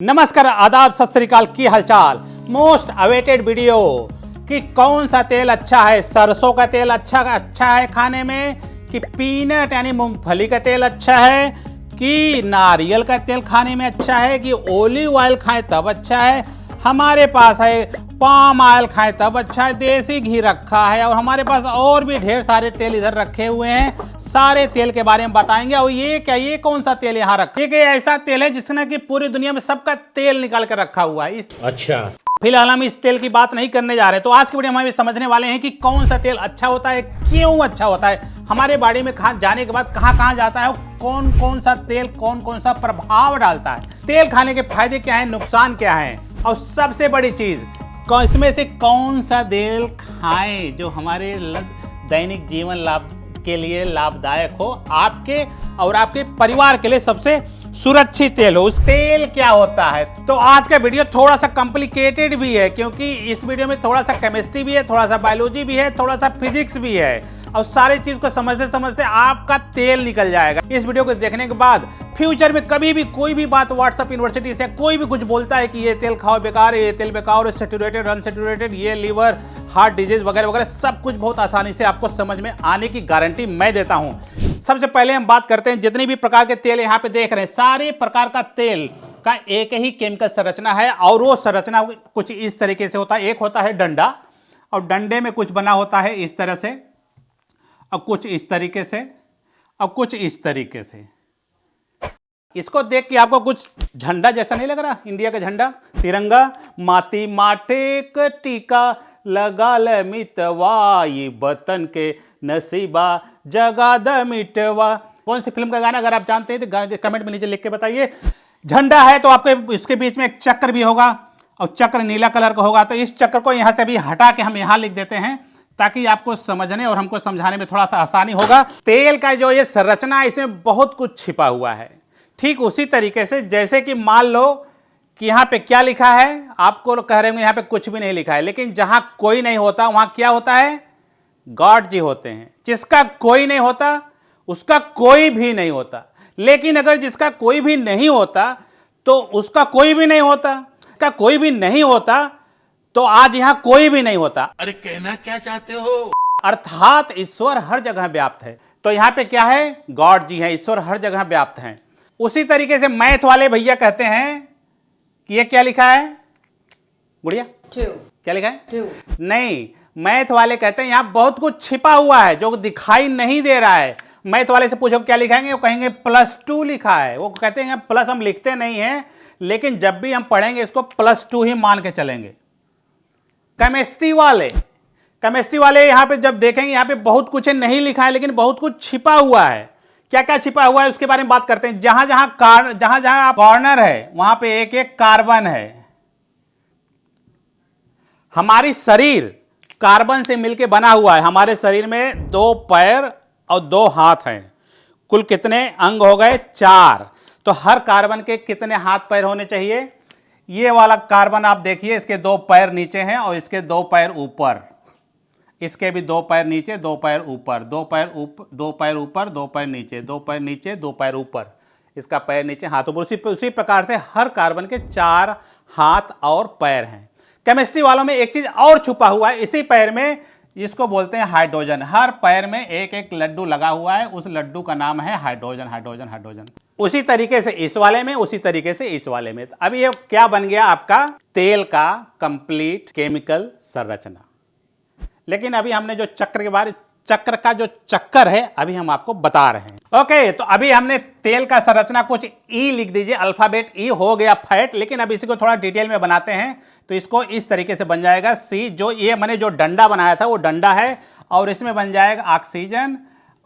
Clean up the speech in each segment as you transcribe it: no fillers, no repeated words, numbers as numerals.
नमस्कार, आदाब, सत श्री अकाल, की हालचाल। मोस्ट अवेटेड वीडियो कि कौन सा तेल अच्छा है। सरसों का तेल अच्छा है खाने में, कि पीनट यानी मूंगफली का तेल अच्छा है, कि नारियल का तेल खाने में अच्छा है, कि ओलिव ऑयल खाएं तब अच्छा है। हमारे पास है पाम ऑयल खाएं तब अच्छा है, देसी घी रखा है, और हमारे पास और भी ढेर सारे तेल इधर रखे हुए हैं। सारे तेल के बारे में बताएंगे। और ये कौन सा तेल यहाँ रखा है? ये ऐसा तेल है जिसने कि पूरी दुनिया में सबका तेल निकाल कर रखा हुआ है। अच्छा, फिलहाल हम इस तेल की बात नहीं करने जा रहे। तो आज की वीडियो में हम ये समझने वाले हैं कि कौन सा तेल अच्छा होता है, क्यों अच्छा होता है, हमारे बॉडी में जाने के बाद कहाँ कहाँ जाता है, कौन कौन सा तेल कौन कौन सा प्रभाव डालता है, तेल खाने के फायदे क्या हैं, नुकसान क्या हैं, और सबसे बड़ी चीज इसमें से कौन सा तेल खाएं जो हमारे दैनिक जीवन लाभ के लिए लाभदायक हो, आपके और आपके परिवार के लिए सबसे सुरक्षित तेल हो। उस तेल क्या होता है? तो आज का वीडियो थोड़ा सा कॉम्प्लिकेटेड भी है, क्योंकि इस वीडियो में थोड़ा सा केमिस्ट्री भी है, थोड़ा सा बायोलॉजी भी है, थोड़ा सा फिजिक्स भी है, और सारी चीज को समझते समझते आपका तेल निकल जाएगा। इस वीडियो को देखने के बाद फ्यूचर में कभी भी कोई भी बात व्हाट्सएप यूनिवर्सिटी से कोई भी कुछ बोलता है कि ये तेल खाओ बेकार है, ये तेल बेकार है, सैचुरेटेड अनसैचुरेटेड, ये लीवर हार्ट डिजीज वगैरह वगैरह, सब कुछ बहुत आसानी से आपको समझ में आने की गारंटी मैं देता हूं। सबसे पहले हम बात करते हैं, जितने भी प्रकार के तेल यहाँ पे देख रहे हैं, सारे प्रकार का तेल का एक ही केमिकल संरचना है, और वो संरचना कुछ इस तरीके से होता है। एक होता है डंडा, और डंडे में कुछ बना होता है इस तरह से, और कुछ इस तरीके से, और कुछ इस तरीके से। इसको देख के आपको कुछ झंडा जैसा नहीं लग रहा? इंडिया का झंडा, तिरंगा। माती माटे क टीका लगा ल मितवा, ये वतन के नसीबा जगा द मिटवा। कौन सी फिल्म का गाना अगर आप जानते हैं तो कमेंट में नीचे लिख के बताइए। झंडा है तो आपके इसके बीच में एक चक्र भी होगा, और चक्र नीला कलर का होगा। तो इस चक्र को यहां से भी हटा के हम यहां लिख देते हैं, ताकि आपको समझने और हमको समझाने में थोड़ा सा आसानी होगा। तेल का जो ये संरचना है, इसमें बहुत कुछ छिपा हुआ है। ठीक उसी तरीके से जैसे कि मान लो कि यहाँ पे क्या लिखा है, आपको कह रहे होंगे यहाँ पे कुछ भी नहीं लिखा है, लेकिन जहां कोई नहीं होता वहां क्या होता है? गॉड जी होते हैं। जिसका कोई नहीं होता उसका कोई भी नहीं होता। लेकिन अगर जिसका कोई भी नहीं होता तो उसका कोई भी नहीं होता, का कोई भी नहीं होता तो आज यहां कोई भी नहीं होता। अरे कहना क्या चाहते हो? अर्थात ईश्वर हर जगह व्याप्त है। तो यहां पे क्या है? गॉड जी है, ईश्वर हर जगह व्याप्त है। उसी तरीके से मैथ वाले भैया कहते हैं कि ये क्या लिखा है गुड़िया? क्या लिखा है? 2। नहीं, मैथ वाले कहते हैं यहां बहुत कुछ छिपा हुआ है जो दिखाई नहीं दे रहा है। मैथ वाले से पूछो क्या लिखाएंगे, वो कहेंगे +2 लिखा है। वो कहते हैं प्लस हम लिखते नहीं हैं, लेकिन जब भी हम पढ़ेंगे इसको +2 ही मान के चलेंगे। केमिस्ट्री वाले यहां पे जब देखेंगे यहां पे बहुत कुछ नहीं लिखा है, लेकिन बहुत कुछ छिपा हुआ है। क्या क्या छिपा हुआ है उसके बारे में बात करते हैं। जहां जहां कॉर्नर है वहां पे एक एक कार्बन है। हमारी शरीर कार्बन से मिलकर बना हुआ है। हमारे शरीर में 2 पैर और 2 हाथ हैं। कुल कितने अंग हो गए? 4। तो हर कार्बन के कितने हाथ पैर होने चाहिए? ये वाला कार्बन आप देखिए, इसके 2 पैर नीचे हैं और इसके 2 पैर ऊपर। इसके भी 2 पैर नीचे, 2 पैर ऊपर, 2 पैर ऊपर, 2 पैर ऊपर, 2 पैर नीचे, 2 पैर नीचे, 2 पैर ऊपर, इसका पैर नीचे हाथ ऊपर। उसी प्रकार से हर कार्बन के 4 हाथ और पैर हैं। केमिस्ट्री वालों में एक चीज और छुपा हुआ है इसी पैर में, इसको बोलते हैं हाइड्रोजन। हर पैर में एक एक लड्डू लगा हुआ है, उस लड्डू का नाम है हाइड्रोजन, हाइड्रोजन, हाइड्रोजन। उसी तरीके से इस वाले में, उसी तरीके से इस वाले में। अब ये क्या बन गया आपका? तेल का कंप्लीट केमिकल संरचना। लेकिन अभी हमने जो चक्र का जो चक्कर है अभी हम आपको बता रहे हैं। ओके, तो अभी हमने तेल का संरचना कुछ ई लिख दीजिए, अल्फाबेट ई हो गया फैट। लेकिन अब इसी को थोड़ा डिटेल में बनाते हैं, तो इसको इस तरीके से बन जाएगा सी। जो ये मैंने जो डंडा बनाया था वो डंडा है, और इसमें बन जाएगा ऑक्सीजन,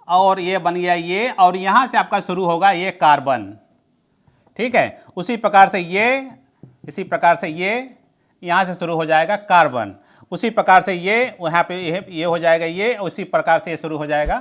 और ये बन गया ये, और यहां से आपका शुरू होगा ये कार्बन। ठीक है, उसी प्रकार से ये, इसी प्रकार से ये यहां से शुरू हो जाएगा कार्बन। उसी प्रकार से ये वहां पे ये हो जाएगा ये, उसी प्रकार से ये शुरू हो जाएगा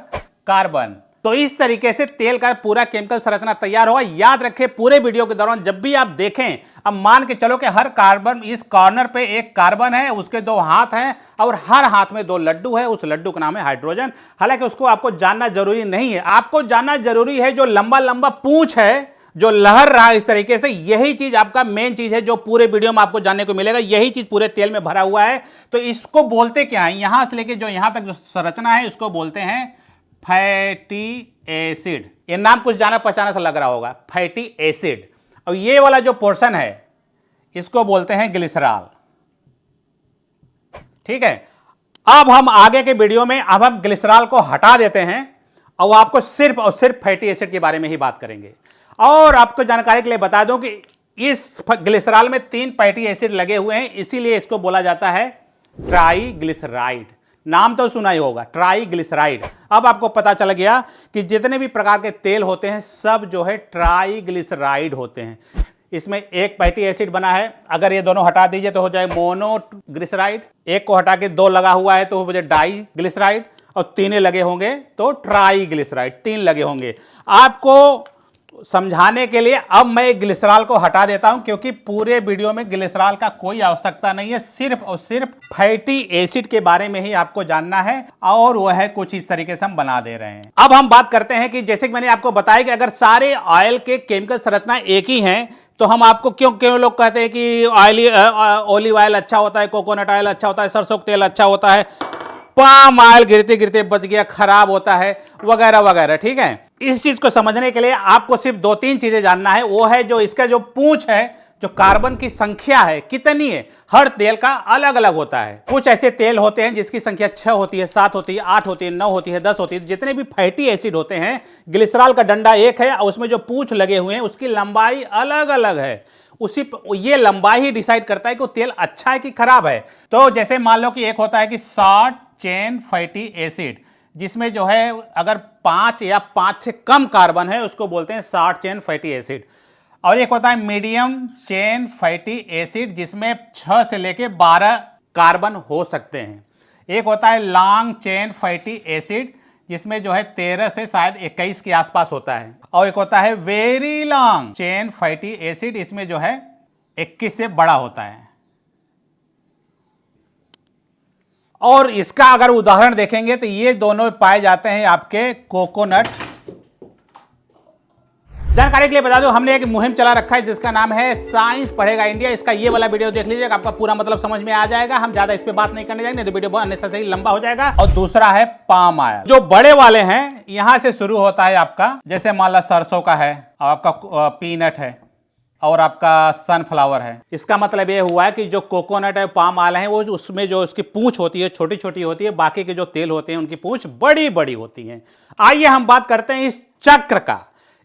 कार्बन। तो इस तरीके से तेल का पूरा केमिकल संरचना तैयार होगा। याद रखें, पूरे वीडियो के दौरान जब भी आप देखें, अब मान के चलो कि हर कार्बन, इस कॉर्नर पे एक कार्बन है, उसके 2 हाथ हैं, और हर हाथ में 2 लड्डू है। उस लड्डू का नाम है हाइड्रोजन। हालांकि उसको आपको जानना जरूरी नहीं है। आपको जानना जरूरी है जो लंबा लंबा पूंछ है जो लहर रहा है इस तरीके से, यही चीज आपका मेन चीज है जो पूरे वीडियो में आपको जानने को मिलेगा। यही चीज पूरे तेल में भरा हुआ है। तो इसको बोलते क्या है, यहां से लेके जो यहां तक जो संरचना है इसको बोलते हैं फैटी एसिड। ये नाम कुछ जाना पहचाना सा लग रहा होगा, फैटी एसिड। और ये वाला जो पोर्शन है इसको बोलते हैं ग्लिसरॉल। ठीक है, अब हम आगे के वीडियो में अब हम ग्लिसरॉल को हटा देते हैं और आपको सिर्फ और सिर्फ फैटी एसिड के बारे में ही बात करेंगे। और आपको जानकारी के लिए बता दूं कि इस ग्लिसरॉल में 3 फैटी एसिड लगे हुए हैं, इसीलिए इसको बोला जाता है ट्राइग्लिसराइड। नाम तो सुना ही होगा, ट्राइग्लिसराइड। अब आपको पता चल गया कि जितने भी प्रकार के तेल होते हैं सब जो है ट्राइग्लिसराइड होते हैं। इसमें एक फैटी एसिड बना है, अगर ये दोनों हटा दीजिए तो हो जाए मोनोग्लिसराइड। एक को हटा के 2 लगा हुआ है तो हो जाए डाइग्लिसराइड, और 3 लगे होंगे तो ट्राइग्लिसराइड, 3 लगे होंगे। आपको समझाने के लिए अब मैं ग्लिसरॉल को हटा देता हूं, क्योंकि पूरे वीडियो में ग्लिसरॉल का कोई आवश्यकता नहीं है। सिर्फ और सिर्फ फैटी एसिड के बारे में ही आपको जानना है, और वह है कुछ इस तरीके से हम बना दे रहे हैं। अब हम बात करते हैं कि जैसे कि मैंने आपको बताया कि अगर सारे ऑयल के केमिकल संरचना एक ही हैं तो हम आपको क्यों लोग कहते हैं कि ऑलिव ऑयल अच्छा होता है, कोकोनट ऑयल अच्छा होता है, सरसों का तेल अच्छा होता है, पाम ऑयल गिरते गिरते बच गया, खराब होता है, वगैरह वगैरह। ठीक है, इस चीज को समझने के लिए आपको सिर्फ 2-3 चीजें जानना है। वो है जो इसका जो पूंछ है, जो कार्बन की संख्या है कितनी है, हर तेल का अलग अलग होता है। कुछ ऐसे तेल होते हैं जिसकी संख्या 6 होती है, 7 होती है, 8 होती है, 9 होती है, 10 होती है। जितने भी फैटी एसिड होते हैं, ग्लिसरॉल का डंडा एक है और उसमें जो पूंछ लगे हुए हैं उसकी लंबाई अलग अलग है। ये लंबाई ही डिसाइड करता है कि वो तेल अच्छा है कि खराब है। तो जैसे मान लो कि एक होता है कि शॉर्ट चेन फैटी एसिड, जिसमें जो है अगर 5 या 5 से कम कार्बन है उसको बोलते हैं शॉर्ट चेन फैटी एसिड। और एक होता है मीडियम चेन फैटी एसिड, जिसमें 6 से लेके 12 कार्बन हो सकते हैं। एक होता है लॉन्ग चेन फैटी एसिड, जिसमें जो है 13 से शायद 21 के आसपास होता है। और एक होता है very long chain fatty acid, इसमें जो है 21 से बड़ा होता है। और इसका अगर उदाहरण देखेंगे तो ये दोनों पाए जाते हैं आपके कोकोनट। जानकारी के लिए बता दो, हमने एक मुहिम चला रखा है जिसका नाम है साइंस पढ़ेगा इंडिया। इसका ये वाला वीडियो देख लीजिएगा, आपका पूरा मतलब समझ में आ जाएगा। हम ज्यादा इस पे बात नहीं करने जाएंगे, तो वीडियो बहुत अननेसेसरी लंबा हो जाएगा। और दूसरा है पाम ऑयल, जो बड़े वाले हैं, यहां से शुरू होता है आपका, जैसे मान लो सरसों का है, और आपका पीनट है, और आपका सनफ्लावर है। इसका मतलब ये हुआ है कि जो कोकोनट है, पाम ऑयल है, वो उसमें जो उसकी पूंछ होती है छोटी छोटी होती है, बाकी के जो तेल होते हैं उनकी पूंछ बड़ी बड़ी होती है। आइए हम बात करते हैं इस चक्र का।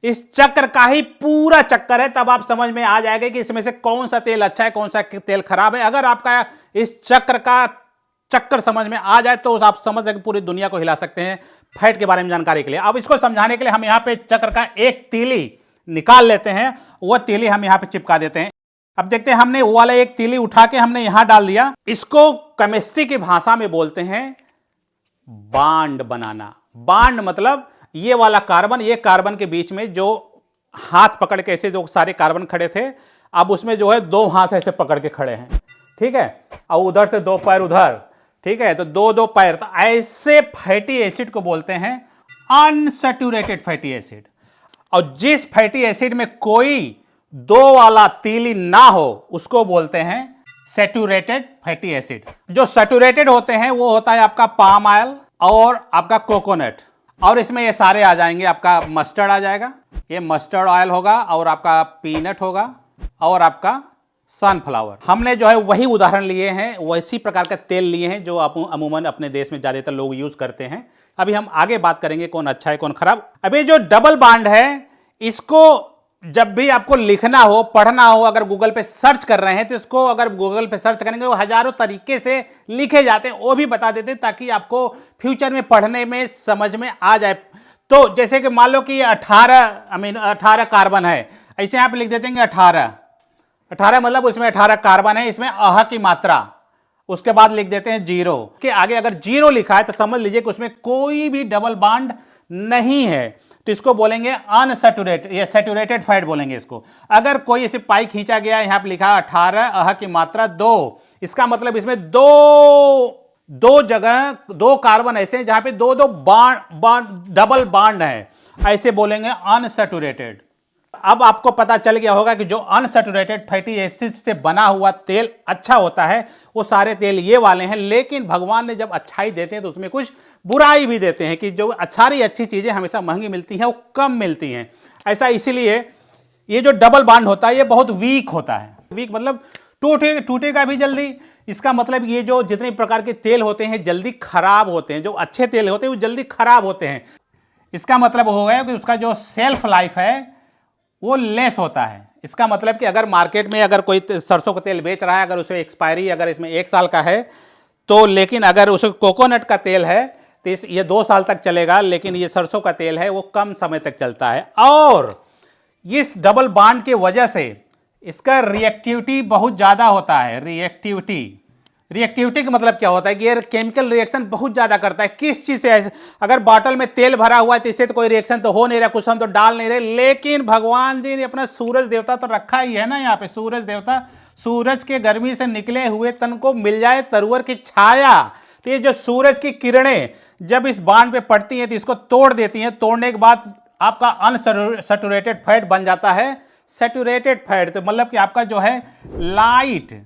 इस चक्र का ही पूरा चक्कर है, तब आप समझ में आ जाएगा कि इसमें से कौन सा तेल अच्छा है, कौन सा तेल खराब है। अगर आपका इस चक्र का चक्कर समझ में आ जाए तो आप समझ सकते पूरी दुनिया को हिला सकते हैं फैट के बारे में जानकारी के लिए। अब इसको समझाने के लिए हम यहाँ पे चक्र का एक तीली निकाल लेते हैं, वह तीली हम यहाँ पे चिपका देते हैं। अब देखते हैं, हमने वो वाला एक तीली उठा के हमने यहां डाल दिया। इसको केमिस्ट्री की भाषा में बोलते हैं बॉन्ड बनाना। बॉन्ड मतलब ये वाला कार्बन, ये कार्बन के बीच में जो हाथ पकड़ के ऐसे जो सारे कार्बन खड़े थे, अब उसमें जो है 2 हाथ ऐसे पकड़ के खड़े हैं। ठीक है, और उधर से 2 पैर उधर। ठीक है, तो 2 पैर। तो ऐसे फैटी एसिड को बोलते हैं अनसैचुरेटेड फैटी एसिड। और जिस फैटी एसिड में कोई 2 वाला तीली ना हो उसको बोलते हैं सैचुरेटेड फैटी एसिड। जो सैचुरेटेड होते हैं वो होता है आपका पाम ऑयल और आपका कोकोनट, और इसमें ये सारे आ जाएंगे। आपका मस्टर्ड आ जाएगा, ये मस्टर्ड ऑयल होगा, और आपका पीनट होगा, और आपका सनफ्लावर। हमने जो है वही उदाहरण लिए हैं, वैसी प्रकार का तेल लिए हैं जो अमूमन अपने देश में ज्यादातर लोग यूज करते हैं। अभी हम आगे बात करेंगे कौन अच्छा है कौन खराब। अभी जो डबल बॉन्ड है, इसको जब भी आपको लिखना हो, पढ़ना हो, अगर गूगल पे सर्च कर रहे हैं तो इसको अगर गूगल पे सर्च करेंगे वो हजारों तरीके से लिखे जाते हैं, वो भी बता देते हैं ताकि आपको फ्यूचर में पढ़ने में समझ में आ जाए। तो जैसे कि मान लो कि 18 कार्बन है, ऐसे यहां पे लिख देते हैं 18 मतलब उसमें 18 कार्बन है, इसमें अह की मात्रा, उसके बाद लिख देते हैं 0 के आगे अगर 0 लिखा है तो समझ लीजिए कि उसमें कोई भी डबल बॉन्ड नहीं है, तो इसको बोलेंगे अनसैचुरेटेड या सैचुरेटेड फैट बोलेंगे इसको। अगर कोई इसे पाई खींचा गया, यहां पे लिखा 18 अह की मात्रा 2, इसका मतलब इसमें दो जगह 2 कार्बन ऐसे हैं जहां पे 2 बॉन्ड डबल बॉन्ड है, ऐसे बोलेंगे अनसैचुरेटेड। अब आपको पता चल गया होगा कि जो अनसैचुरेटेड फैटी एसिड से बना हुआ तेल अच्छा होता है, वो सारे तेल ये वाले हैं। लेकिन भगवान ने जब अच्छाई देते हैं तो उसमें कुछ बुराई भी देते हैं कि जो सारी अच्छी चीज़ें हमेशा महंगी मिलती हैं वो कम मिलती हैं। ऐसा इसीलिए ये जो डबल बॉन्ड होता है ये बहुत वीक होता है। वीक मतलब टूटेगा भी जल्दी। इसका मतलब ये जो जितने प्रकार के तेल होते हैं जल्दी खराब होते हैं। जो अच्छे तेल होते हैं वो जल्दी खराब होते हैं। इसका मतलब हो गया कि उसका जो सेल्फ लाइफ है वो लेस होता है। इसका मतलब कि अगर मार्केट में अगर कोई सरसों का तेल बेच रहा है, अगर उसे एक्सपायरी अगर इसमें 1 साल का है तो, लेकिन अगर उसे कोकोनट का तेल है तो ये 2 साल तक चलेगा, लेकिन ये सरसों का तेल है वो कम समय तक चलता है। और इस डबल बॉन्ड की वजह से इसका रिएक्टिविटी बहुत ज़्यादा होता है। रिएक्टिविटी का मतलब क्या होता है कि ये केमिकल रिएक्शन बहुत ज़्यादा करता है। किस चीज़ से? ऐसे अगर बॉटल में तेल भरा हुआ है तो इससे तो कोई रिएक्शन तो हो नहीं रहा, कुछ हम तो डाल नहीं रहे, लेकिन भगवान जी ने अपना सूरज देवता तो रखा ही है ना यहाँ पे। सूरज देवता, सूरज के गर्मी से निकले हुए तन को मिल जाए तरुवर की छाया। तो ये जो सूरज की किरणें जब इस बांध पे पड़ती हैं तो इसको तोड़ देती हैं। तोड़ने के बाद आपका अनसैचुरेटेड फैट बन जाता है सैचुरेटेड फैट। तो मतलब कि आपका जो है लाइट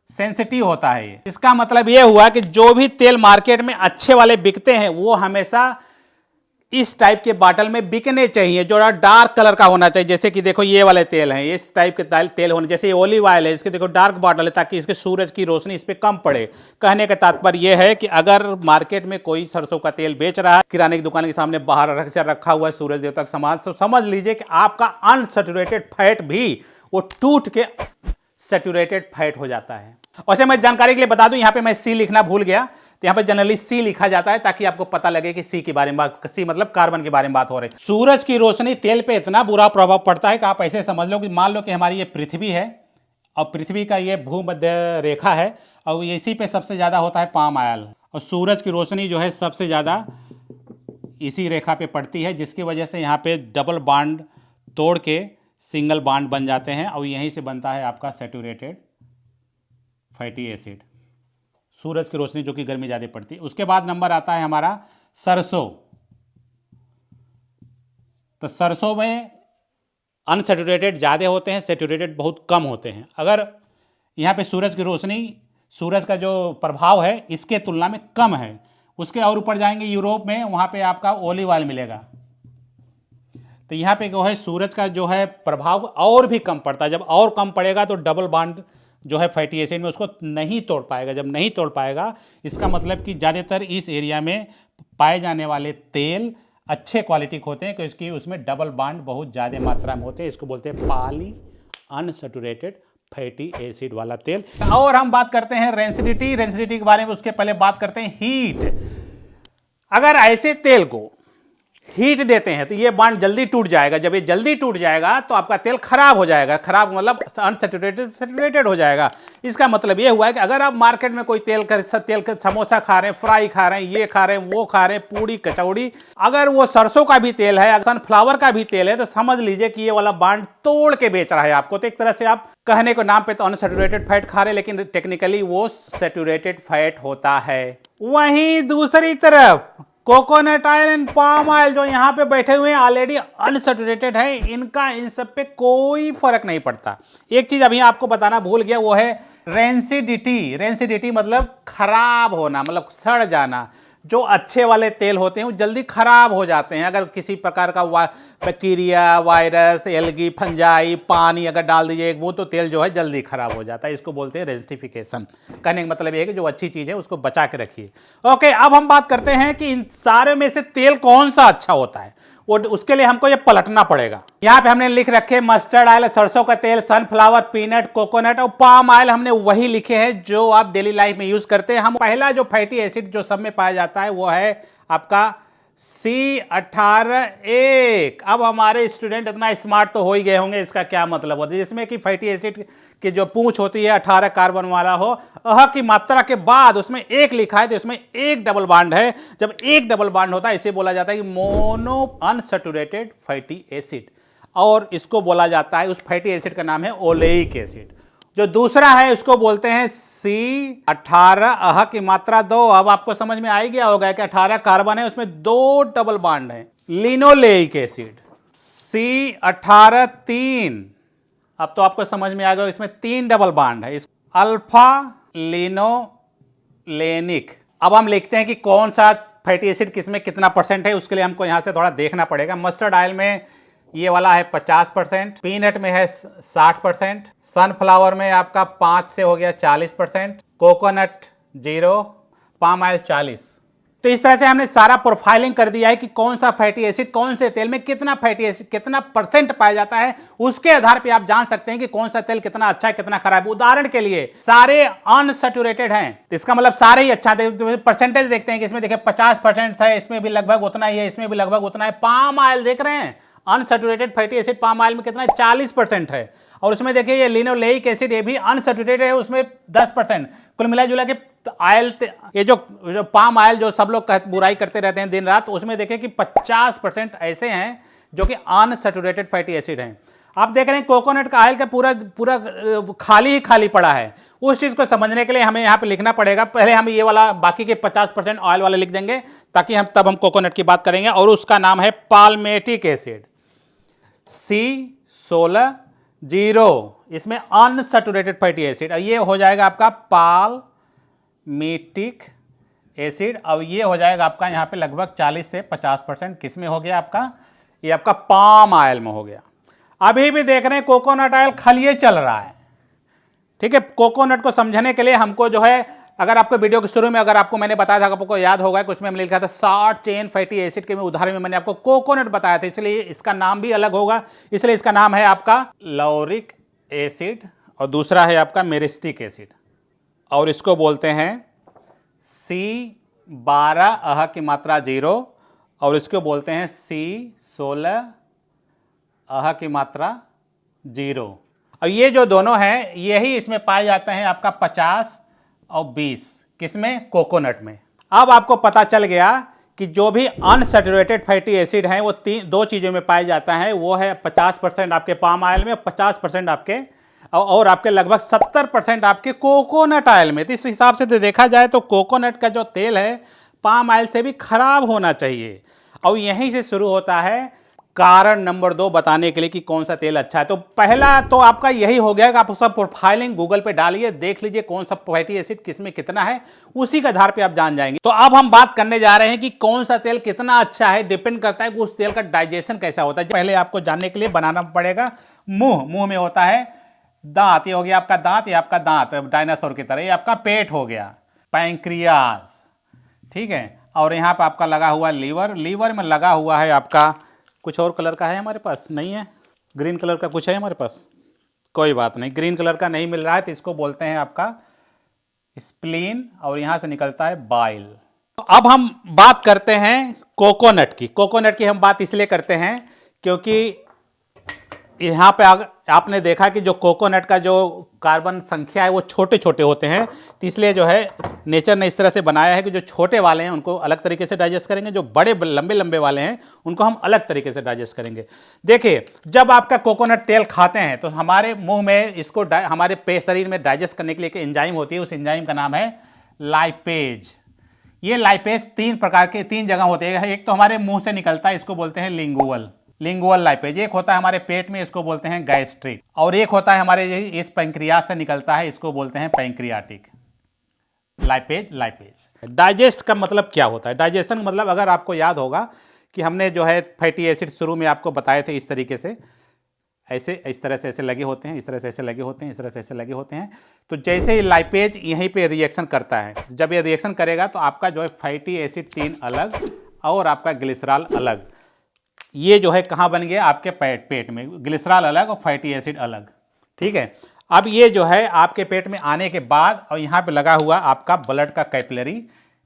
सेंसिटिव होता है। इसका मतलब यह हुआ कि जो भी तेल मार्केट में अच्छे वाले बिकते हैं वो हमेशा इस टाइप के बॉटल में बिकने चाहिए, जो डार्क कलर का होना चाहिए। जैसे कि देखो ये वाले तेल हैं, इस टाइप के तेल होने, जैसे ये ओलिव ऑयल है, इसके देखो डार्क बॉटल है ताकि इसके सूरज की रोशनी इस पर कम पड़े। कहने का तात्पर्य यह है कि अगर मार्केट में कोई सरसों का तेल बेच रहा है, किराने की दुकान के सामने बाहर रखा हुआ है सूरज देवता का सामान, तो समझ लीजिए कि आपका अनसैचुरेटेड फैट भी वो टूट के सैचुरेटेड फैट हो जाता है। वैसे मैं जानकारी के लिए बता दूं, यहाँ पे मैं सी लिखना भूल गया, तो यहाँ पे जनरली सी लिखा जाता है ताकि आपको पता लगे कि सी के बारे में बात, सी मतलब कार्बन के बारे में बात हो रही है। सूरज की रोशनी तेल पे इतना बुरा प्रभाव पड़ता है कि आप ऐसे समझ लो कि मान लो कि हमारी ये पृथ्वी है और पृथ्वी का ये भूमध्य रेखा है और इसी पे सबसे ज़्यादा होता है पाम ऑयल, और सूरज की रोशनी जो है सबसे ज़्यादा इसी रेखा पे पड़ती है, जिसकी वजह से यहाँ पे डबल बॉन्ड तोड़ के सिंगल बॉन्ड बन जाते हैं और यहीं से बनता है आपका सैचुरेटेड फैटी एसिड। सूरज की रोशनी जो कि गर्मी ज़्यादा पड़ती है। उसके बाद नंबर आता है हमारा सरसों। तो सरसों में अनसैचुरेटेड ज़्यादा होते हैं, सैचुरेटेड बहुत कम होते हैं। अगर यहाँ पे सूरज की रोशनी, सूरज का जो प्रभाव है इसके तुलना में कम है। उसके और ऊपर जाएंगे यूरोप में, वहाँ पे आपका ओलिव ऑयल मिलेगा। तो यहाँ पे जो है सूरज का जो है प्रभाव और भी कम पड़ता है। जब और कम पड़ेगा तो डबल बॉन्ड जो है फैटी एसिड में उसको नहीं तोड़ पाएगा। जब नहीं तोड़ पाएगा इसका मतलब कि ज़्यादातर इस एरिया में पाए जाने वाले तेल अच्छे क्वालिटी के होते हैं क्योंकि उसमें डबल बॉन्ड बहुत ज़्यादा मात्रा में होते हैं। इसको बोलते हैं पॉली अनसैचुरेटेड फैटी एसिड वाला तेल। और हम बात करते हैं रेंसिडिटी के बारे में। उसके पहले बात करते हैं हीट। अगर ऐसे तेल को हीट देते हैं तो ये बॉन्ड जल्दी टूट जाएगा। जब ये जल्दी टूट जाएगा तो आपका तेल खराब हो जाएगा। खराब मतलब अनसैचुरेटेड हो जाएगा। इसका मतलब ये हुआ है कि अगर आप मार्केट में कोई तेल का समोसा खा रहे हैं, फ्राई खा रहे हैं, ये खा रहे हैं, वो खा रहे हैं, पूड़ी कचौड़ी, अगर वो सरसों का भी तेल है, सनफ्लावर का भी तेल है, तो समझ लीजिए कि ये वाला बॉन्ड तोड़ के बेच रहा है आपको। तो एक तरह से आप कहने को नाम पे तो अनसैचुरेटेड फैट खा रहे हैं, लेकिन टेक्निकली वो सैचुरेटेड फैट होता है। वहीं दूसरी तरफ coconut oil and palm oil जो यहाँ पे बैठे हुए हैं ऑलरेडी अनसैचुरेटेड है, इनका इन सब पे कोई फर्क नहीं पड़ता। एक चीज अभी आपको बताना भूल गया, वो है रेंसिडिटी मतलब खराब होना, मतलब सड़ जाना। जो अच्छे वाले तेल होते हैं वो जल्दी खराब हो जाते हैं। अगर किसी प्रकार का बैक्टीरिया, वायरस, एल्गी, फंजाई, पानी अगर डाल दीजिए वो तो तेल जो है जल्दी खराब हो जाता है। इसको बोलते हैं रेसिडिफिकेशन। कहने का मतलब ये है कि जो अच्छी चीज़ है उसको बचा के रखिए। ओके, अब हम बात करते हैं कि इन सारे में से तेल कौन सा अच्छा होता है। वो उसके लिए हमको ये पलटना पड़ेगा। यहाँ पे हमने लिख रखे मस्टर्ड ऑयल, सरसों का तेल, सनफ्लावर, पीनट, कोकोनट और पाम ऑयल। हमने वही लिखे हैं जो आप डेली लाइफ में यूज करते हैं। हम पहला जो फैटी एसिड जो सब में पाया जाता है वो है आपका C18। अब हमारे स्टूडेंट इतना स्मार्ट तो हो ही गए होंगे, इसका क्या मतलब होता है। जिसमें कि फैटी एसिड की जो पूंछ होती है 18 कार्बन वाला हो, अह की मात्रा के बाद उसमें एक लिखा है तो उसमें एक डबल बॉन्ड है। जब एक डबल बॉन्ड होता है इसे बोला जाता है कि मोनो अनसैचुरेटेड फैटी एसिड, और इसको बोला जाता है, उस फैटी एसिड का नाम है ओलेइक एसिड। जो दूसरा है उसको बोलते हैं C18, अह की मात्रा 2। अब आपको समझ में आ ही गया होगा कि 18 कार्बन है, उसमें 2 डबल बॉन्ड है, लिनोलेइक एसिड। C18 3। अब तो आपको समझ में आ गया, इसमें 3 डबल बॉन्ड है। Alpha linolenic. अब हम लिखते हैं कि कौन सा फैटी एसिड किसमें कितना परसेंट है, उसके लिए हमको यहां से थोड़ा देखना पड़ेगा। मस्टर्ड ऑयल में ये वाला है 50%, पीनट में है 60%, सनफ्लावर में आपका 5 से हो गया 40%, कोकोनट 0, पाम ऑयल 40। तो इस तरह से हमने सारा प्रोफाइलिंग कर दिया है कि कौन सा फैटी एसिड कौन से तेल में कितना फैटी एसिड कितना परसेंट पाया जाता है। उसके आधार पे आप जान सकते हैं कि कौन सा तेल कितना अच्छा है कितना खराब। उदाहरण के लिए सारे अनसैचुरेटेड हैं तो इसका मतलब सारे ही अच्छा। परसेंटेज देखते हैं कि इसमें देखिए 50% है, इसमें भी लगभग उतना ही है, इसमें भी लगभग उतना है। पाम ऑयल देख रहे हैं, unsaturated fatty acid palm oil में कितना है, 40% है। और उसमें देखिए ये लिनोलेइक एसिड, ये भी अनसैचुरेटेड है, उसमें 10%। कुल मिला जुला के ऑयल, ये जो पाम ऑयल जो सब लोग बुराई करते रहते हैं दिन रात, उसमें देखिए कि 50% ऐसे हैं जो कि अनसैचुरेटेड फैटी एसिड हैं। आप देख रहे हैं कोकोनट का ऑयल का पूरा पूरा खाली ही खाली पड़ा है। उस चीज को समझने के लिए हमें यहाँ पे लिखना पड़ेगा। पहले हम ये वाला बाकी के 50% ऑयल वाले लिख देंगे ताकि हम कोकोनट की बात करेंगे, और उसका नाम है पाल्मेटिक एसिड C16 0। इसमें अनसैचुरेटेड फैटी एसिड, ये हो जाएगा आपका पाल्मेटिक एसिड। अब ये हो जाएगा आपका यहाँ पे लगभग 40 से 50%। किस में हो गया आपका, ये आपका पाम ऑयल में हो गया। अभी भी देख रहे हैं कोकोनट ऑयल खलिए चल रहा है, ठीक है। कोकोनट को समझने के लिए हमको जो है, अगर आपको वीडियो के शुरू में अगर आपको मैंने बताया था, आपको याद होगा कि उसमें हमने लिखा था 60 चेन फैटी एसिड के उदाहरण में मैंने आपको कोकोनट बताया था, इसलिए इसका नाम भी अलग होगा। इसलिए इसका नाम है आपका लॉरिक एसिड और दूसरा है आपका मेरिस्टिक एसिड, और इसको बोलते हैं C12 अह की मात्रा 0, और इसको बोलते हैं C16 अह की मात्रा 0। और ये जो दोनों हैं यही इसमें पाए जाते हैं आपका 50 और 20, किसमें, कोकोनट में। अब आपको पता चल गया कि जो भी अनसैचुरेटेड फैटी एसिड हैं वो दो चीज़ों में पाए जाता है। वो है 50% आपके पाम ऑयल में, 50% आपके और आपके लगभग 70% आपके कोकोनट ऑयल में। तो इस हिसाब से तो देखा जाए तो कोकोनट का जो तेल है पाम ऑयल से भी खराब होना चाहिए। और यहीं से शुरू होता है कारण नंबर 2 बताने के लिए कि कौन सा तेल अच्छा है। तो पहला तो आपका यही हो गया कि आप उसका प्रोफाइलिंग गूगल पे डालिए, देख लीजिए कौन सा फैटी एसिड किस में कितना है, उसी के आधार पे आप जान जाएंगे। तो अब हम बात करने जा रहे हैं कि कौन सा तेल कितना अच्छा है। डिपेंड करता है कि उस तेल का डाइजेशन कैसा होता है। पहले आपको जानने के लिए बनाना पड़ेगा मुंह में होता है दांत, ये हो गया आपका दांत, ये आपका दांत डायनासोर की तरह। ये आपका पेट हो गया, पैंक्रियाज, ठीक है। और यहाँ पर आपका लगा हुआ लीवर में लगा हुआ है आपका, कुछ और कलर का है हमारे पास, नहीं है, ग्रीन कलर का कुछ है हमारे पास, कोई बात नहीं, ग्रीन कलर का नहीं मिल रहा है तो इसको बोलते हैं आपका स्प्लीन, और यहां से निकलता है बाइल। तो अब हम बात करते हैं कोकोनट की। कोकोनट की हम बात इसलिए करते हैं क्योंकि यहाँ पे आपने देखा कि जो कोकोनट का जो कार्बन संख्या है वो छोटे छोटे होते हैं, तो इसलिए जो है नेचर ने इस तरह से बनाया है कि जो छोटे वाले हैं उनको अलग तरीके से डाइजेस्ट करेंगे, जो बड़े लंबे लंबे वाले हैं उनको हम अलग तरीके से डाइजेस्ट करेंगे। देखिए, जब आपका कोकोनट तेल खाते हैं तो हमारे मुंह में इसको हमारे शरीर में डाइजेस्ट करने के लिए एक एंजाइम होती है, उस एंजाइम का नाम है लाइपेज। ये लाइपेज 3 प्रकार के 3 जगह होते हैं। एक तो हमारे मुंह से निकलता है, इसको बोलते हैं लिंगुअल लाइपेज। एक होता है हमारे पेट में, इसको बोलते हैं गैस्ट्रिक। और एक होता है हमारे इस पैंक्रियाज से निकलता है, इसको बोलते हैं पैंक्रियाटिक लाइपेज। डाइजेस्ट का मतलब क्या होता है? डाइजेशन का मतलब, अगर आपको याद होगा कि हमने जो है फैटी एसिड शुरू में आपको बताए थे, इस तरीके से ऐसे इस तरह से ऐसे लगे होते हैं, इस तरह से ऐसे लगे होते हैं, इस तरह से ऐसे लगे होते हैं। तो जैसे ही लाइपेज यहीं पे रिएक्शन करता है, जब ये रिएक्शन करेगा तो आपका जो है फैटी एसिड 3 अलग और आपका ग्लिसरॉल अलग, ये जो है कहाँ बन गया, आपके पेट में ग्लिसरॉल अलग और फैटी एसिड अलग, ठीक है। अब ये जो है आपके पेट में आने के बाद, और यहाँ पे लगा हुआ आपका ब्लड का कैपिलरी,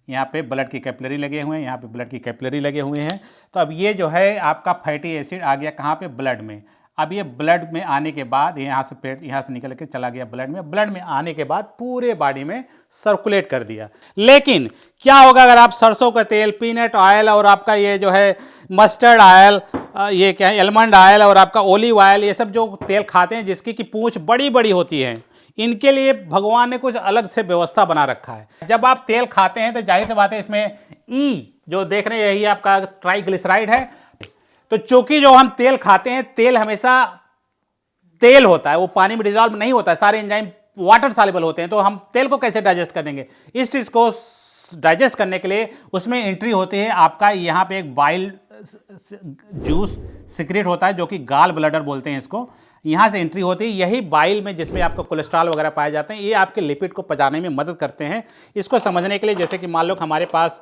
यहाँ पे ब्लड की कैपिलरी लगे हुए हैं, यहाँ पे ब्लड की कैपिलरी लगे हुए हैं। तो अब ये जो है आपका फैटी एसिड आ गया कहाँ पे, ब्लड में। अब ये ब्लड में आने के बाद यहाँ से पेट यहाँ से निकल के चला गया ब्लड में आने के बाद पूरे बॉडी में सर्कुलेट कर दिया। लेकिन क्या होगा अगर आप सरसों का तेल, पीनट ऑयल और आपका ये जो है मस्टर्ड ऑयल, ये क्या है एलमंड ऑयल और आपका ओलिव ऑयल, ये सब जो तेल खाते हैं जिसकी की पूंछ बड़ी बड़ी होती है, इनके लिए भगवान ने कुछ अलग से व्यवस्था बना रखा है। जब आप तेल खाते हैं तो जाहिर सी बात है इसमें जो देख रहे हैं यही आपका ट्राइग्लिसराइड है। तो चूंकि जो हम तेल खाते हैं, तेल हमेशा तेल होता है, वो पानी में डिजॉल्व नहीं होता है, सारे एंजाइम वाटर सॉल्युबल होते हैं, तो हम तेल को कैसे डाइजेस्ट करेंगे? इस चीज को डाइजेस्ट करने के लिए उसमें एंट्री होती है आपका, यहां पे एक बाइल जूस सीक्रेट होता है जो कि गाल ब्लडर बोलते हैं इसको, यहां से एंट्री होती है। यही बाइल में जिसमें आपको कोलेस्ट्रॉल वगैरह पाए जाते हैं, ये आपके लिपिड को पचाने में मदद करते हैं। इसको समझने के लिए, जैसे कि मान लो हमारे पास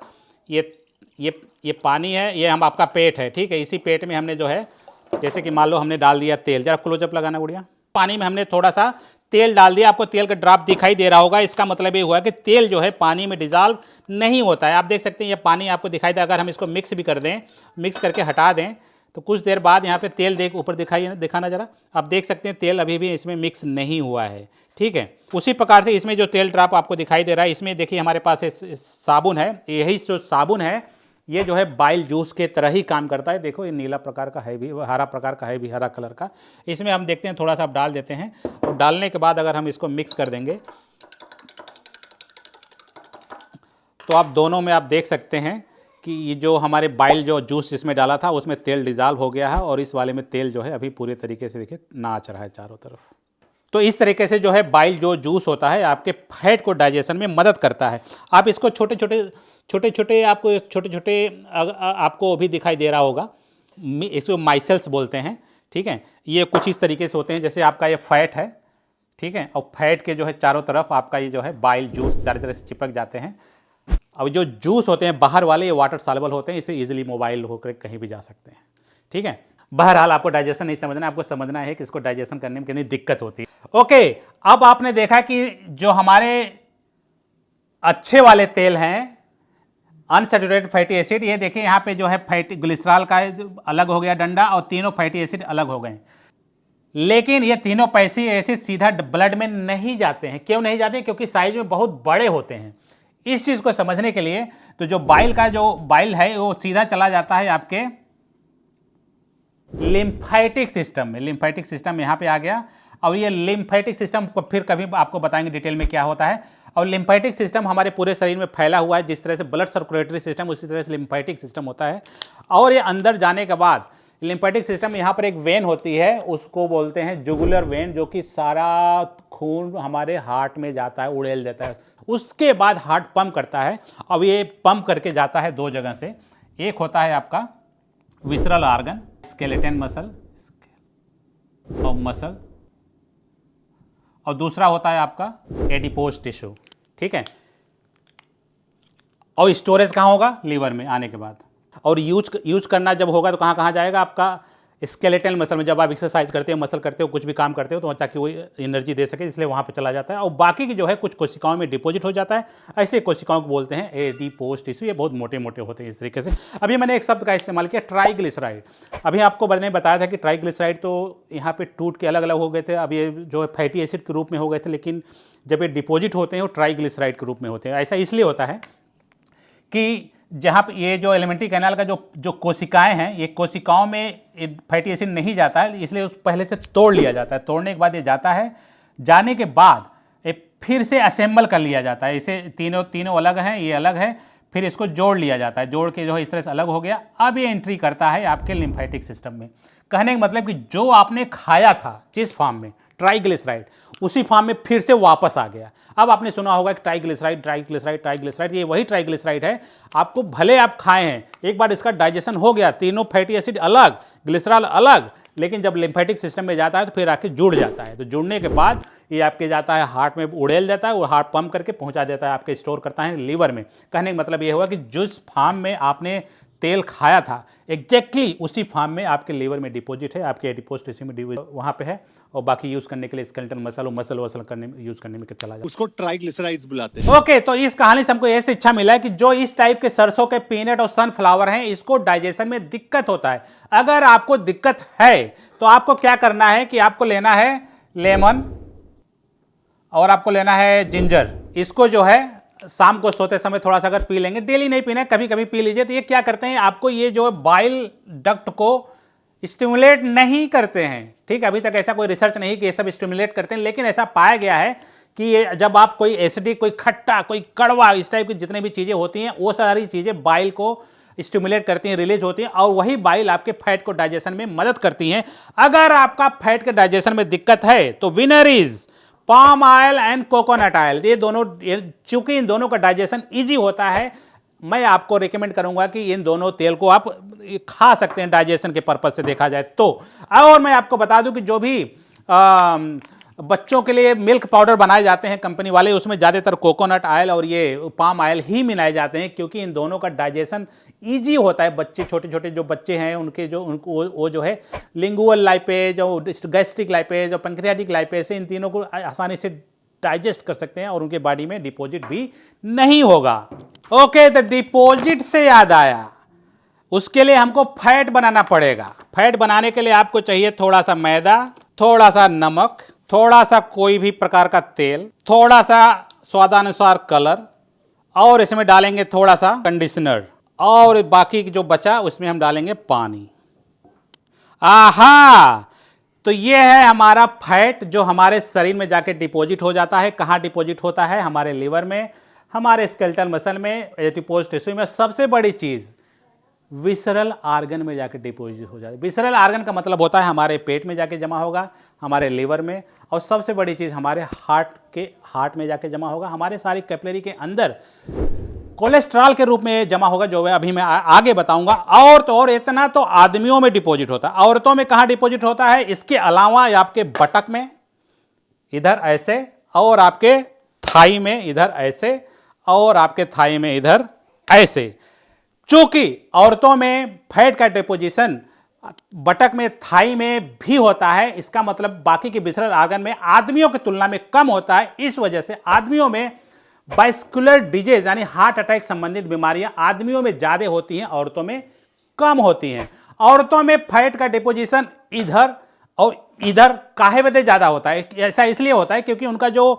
ये पानी है, ये हम आपका पेट है, ठीक है, इसी पेट में हमने जो है, जैसे कि मान लो हमने डाल दिया तेल, जरा क्लोजअप लगाना गुड़िया, पानी में हमने थोड़ा सा तेल डाल दिया, आपको तेल का ड्रॉप दिखाई दे रहा होगा, इसका मतलब ये हुआ कि तेल जो है पानी में डिजॉल्व नहीं होता है। आप देख सकते हैं ये पानी आपको दिखाई दे, अगर हम इसको मिक्स भी कर दें, मिक्स करके हटा दें, तो कुछ देर बाद यहाँ पे तेल ऊपर दिखाना जरा, आप देख सकते हैं तेल अभी भी इसमें मिक्स नहीं हुआ है, ठीक है। उसी प्रकार से इसमें जो तेल ड्रॉप आपको दिखाई दे रहा है, इसमें देखिए हमारे पास साबुन है, यही जो साबुन है ये जो है बाइल जूस के तरह ही काम करता है। देखो ये नीला प्रकार का है भी, हरा प्रकार का है भी, हरा कलर का। इसमें हम देखते हैं थोड़ा सा आप डाल देते हैं, और डालने के बाद अगर हम इसको मिक्स कर देंगे तो आप दोनों में आप देख सकते हैं कि ये जो हमारे बाइल जो जूस जिसमें डाला था उसमें तेल डिजॉल्व हो गया है, और इस वाले में तेल जो है अभी पूरे तरीके से देखिए नाच रहा है चारों तरफ। तो इस तरीके से जो है बाइल जो जूस होता है आपके फैट को डाइजेशन में मदद करता है। आप इसको छोटे छोटे आपको भी दिखाई दे रहा होगा, इसको माइसेल्स बोलते हैं, ठीक है। ये कुछ इस तरीके से होते हैं, जैसे आपका ये फैट है, ठीक है, और फैट के जो है चारों तरफ आपका ये जो है बाइल जूस चारों तरह से चिपक जाते हैं। अब जो जूस होते हैं बाहर वाले, ये वाटर सॉल्युबल होते हैं, इसे इजीली मोबाइल होकर कहीं भी जा सकते हैं, ठीक है। बहरहाल आपको डाइजेशन नहीं समझना, आपको समझना है कि इसको डाइजेशन करने में कितनी दिक्कत होती है। ओके, अब आपने देखा कि जो हमारे अच्छे वाले तेल हैं अनसैचुरेटेड फैटी एसिड, ये देखिए यहाँ पे जो है फैटी ग्लिसरॉल का अलग हो गया डंडा, और तीनों फैटी एसिड अलग हो गए। लेकिन ये तीनों फैटी एसिड सीधा ब्लड में नहीं जाते हैं। क्यों नहीं जाते? क्योंकि साइज में बहुत बड़े होते हैं। इस चीज को समझने के लिए तो जो बाइल है वो सीधा चला जाता है आपके लिम्फेटिक सिस्टम में। लिम्फेटिक सिस्टम यहाँ पे आ गया, और ये लिम्फेटिक सिस्टम को फिर कभी आपको बताएंगे डिटेल में क्या होता है। और लिम्फेटिक सिस्टम हमारे पूरे शरीर में फैला हुआ है, जिस तरह से ब्लड सर्कुलेटरी सिस्टम उसी तरह से लिम्फेटिक सिस्टम होता है। और ये अंदर जाने के बाद लिम्फेटिक सिस्टम, यहाँ पर एक वेन होती है, उसको बोलते हैं जुगुलर वेन, जो कि सारा खून हमारे हार्ट में जाता है, उड़ेल देता है। उसके बाद हार्ट पंप करता है। अब ये पंप करके जाता है दो जगह से, एक होता है आपका विसरल ऑर्गन, स्केलेटन मसल और मसल, और दूसरा होता है आपका एडिपोज टिश्यू, ठीक है। और स्टोरेज कहाँ होगा? लीवर में आने के बाद। और यूज करना जब होगा तो कहाँ कहाँ जाएगा? आपका स्केलेटल मसल में। जब आप एक्सरसाइज करते हो, मसल करते हो, कुछ भी काम करते हो, तो ताकि वो एनर्जी दे सके, इसलिए वहाँ पे चला जाता है। और बाकी की जो है कुछ कोशिकाओं में डिपॉजिट हो जाता है। ऐसे कोशिकाओं को बोलते हैं एडिपोज टिश्यू। ये बहुत मोटे मोटे होते हैं इस तरीके से। अभी मैंने एक शब्द का इस्तेमाल किया, ट्राइग्लिसराइड। अभी आपको मैंने बताया था कि ट्राइग्लिसराइड तो यहाँ पे टूट के अलग अलग हो गए थे, अब ये जो है फैटी एसिड के रूप में हो गए थे, लेकिन जब ये डिपॉजिट होते हैं वो ट्राइग्लिसराइड के रूप में होते हैं। ऐसा इसलिए होता है कि जहाँ पे ये जो एलिमेंट्री कैनाल का जो कोशिकाएं हैं, ये कोशिकाओं में फैटी एसिड नहीं जाता है, इसलिए उस पहले से तोड़ लिया जाता है। तोड़ने के बाद ये जाता है, जाने के बाद ये फिर से असेंबल कर लिया जाता है। इसे तीनों अलग हैं, ये अलग है, फिर इसको जोड़ लिया जाता है। जोड़ के जो है इस तरह से अलग हो गया। अब ये एंट्री करता है आपके लिम्फेटिक सिस्टम में। कहने का मतलब कि जो आपने खाया था जिस फॉर्म में ट्राइग्लिसराइड, उसी फॉर्म में फिर से वापस आ गया। अब आपने सुना होगा कि ट्राइग्लिसराइड, ये वही ट्राइग्लिसराइड है। आपको भले आप खाए हैं, एक बार इसका डाइजेशन हो गया, तीनों फैटी एसिड अलग, ग्लिसरॉल अलग, लेकिन जब लिम्फेटिक सिस्टम में जाता है तो फिर आके जुड़ जाता है। तो जुड़ने के बाद ये आपके जाता है हार्ट में, उड़ेल जाता है, वो हार्ट पंप करके पहुंचा देता है, आपके स्टोर करता है लीवर में। कहने का मतलब ये होगा कि जिस फॉर्म में आपने तेल खाया था एग्जैक्टली उसी फॉर्म में आपके लीवर में डिपॉजिट है, आपके एडिपोज टिश्यू में वहाँ पे है, और बाकी यूज करने के लिए स्केलेटल मसल और मसल वसल करने में यूज करने में चला जाता है। उसको ट्राइग्लिसराइड्स बुलाते हैं। ओके, तो इस कहानी से हमको यह शिक्षा मिला है कि जो इस टाइप के सरसों के पीनट और सनफ्लावर हैं, इसको डाइजेशन में दिक्कत होता है। अगर आपको दिक्कत है तो आपको क्या करना है कि आपको लेना है लेमन और आपको लेना है जिंजर। इसको जो है शाम को सोते समय थोड़ा सा अगर पी लेंगे, डेली नहीं पीना है, कभी कभी पी लीजिए, तो ये क्या करते हैं, आपको ये जो बाइल डक्ट को स्टिमुलेट नहीं करते हैं। ठीक, अभी तक ऐसा कोई रिसर्च नहीं कि ये सब स्टिमुलेट करते हैं, लेकिन ऐसा पाया गया है कि ये जब आप कोई एसिडिक, कोई खट्टा, कोई कड़वा, इस टाइप की जितने भी चीज़ें होती हैं, वो सारी चीज़ें बाइल को स्टिमुलेट करती हैं, रिलीज होती हैं, और वही बाइल आपके फैट को डाइजेशन में मदद करती हैं। अगर आपका फैट के डाइजेशन में दिक्कत है तो winner is palm oil and coconut oil. ये दोनों, चूंकि इन दोनों का डाइजेशन ईजी होता है, मैं आपको रिकमेंड करूंगा कि इन दोनों तेल को आप खा सकते हैं डाइजेशन के पर्पज से देखा जाए तो। और मैं आपको बता दूं कि जो भी बच्चों के लिए मिल्क पाउडर बनाए जाते हैं कंपनी वाले, उसमें ज़्यादातर कोकोनट ऑयल और ये पाम ऑयल ही मिलाए जाते हैं, क्योंकि इन दोनों का डाइजेशन ईजी होता है। बच्चे, छोटे छोटे जो बच्चे हैं उनके जो उनको वो जो है लिंगुअल लाइपेज और गैस्ट्रिक लाइपेज और पैंक्रियाटिक लाइपेज से इन तीनों को आसानी से डाइजेस्ट कर सकते हैं और उनके बॉडी में डिपॉजिट भी नहीं होगा। ओके, तो डिपॉजिट से याद आया, उसके लिए हमको फैट बनाना पड़ेगा। फैट बनाने के लिए आपको चाहिए थोड़ा सा मैदा, थोड़ा सा नमक, थोड़ा सा कोई भी प्रकार का तेल, थोड़ा सा स्वादानुसार कलर, और इसमें डालेंगे थोड़ा सा कंडीशनर, और बाकी जो बचा उसमें हम डालेंगे पानी। आहा, तो ये है हमारा फैट जो हमारे शरीर में जाके डिपॉजिट हो जाता है। कहाँ डिपॉजिट होता है? हमारे लीवर में, हमारे स्केलेटल मसल में, एडिपोज टिश्यू में। सबसे बड़ी चीज विसरल आर्गन में जाके डिपॉजिट हो जाता है। विसरल आर्गन का मतलब होता है हमारे पेट में जाके जमा होगा, हमारे लीवर में, और सबसे बड़ी चीज हमारे हार्ट में जाके जमा होगा, हमारे सारी कैपिलरी के अंदर कोलेस्ट्रॉल के रूप में जमा होगा, जो अभी मैं आगे बताऊंगा। और तो और इतना तो आदमियों में डिपॉजिट होता है। औरतों में कहां डिपॉजिट होता है? इसके अलावा आपके बटक में इधर ऐसे, और आपके थाई में इधर ऐसे, और आपके थाई में इधर ऐसे। चूंकि औरतों में फैट का डिपोजिशन बटक में, थाई में भी होता है, इसका मतलब बाकी के विसरल आर्गन में आदमियों की तुलना में कम होता है। इस वजह से आदमियों में वास्कुलर डिजीज यानी हार्ट अटैक संबंधित बीमारियां आदमियों में ज्यादा होती हैं, औरतों में कम होती हैं। औरतों में फैट का डिपोजिशन इधर और इधर काहे वजह ज्यादा होता है? ऐसा इसलिए होता है क्योंकि उनका जो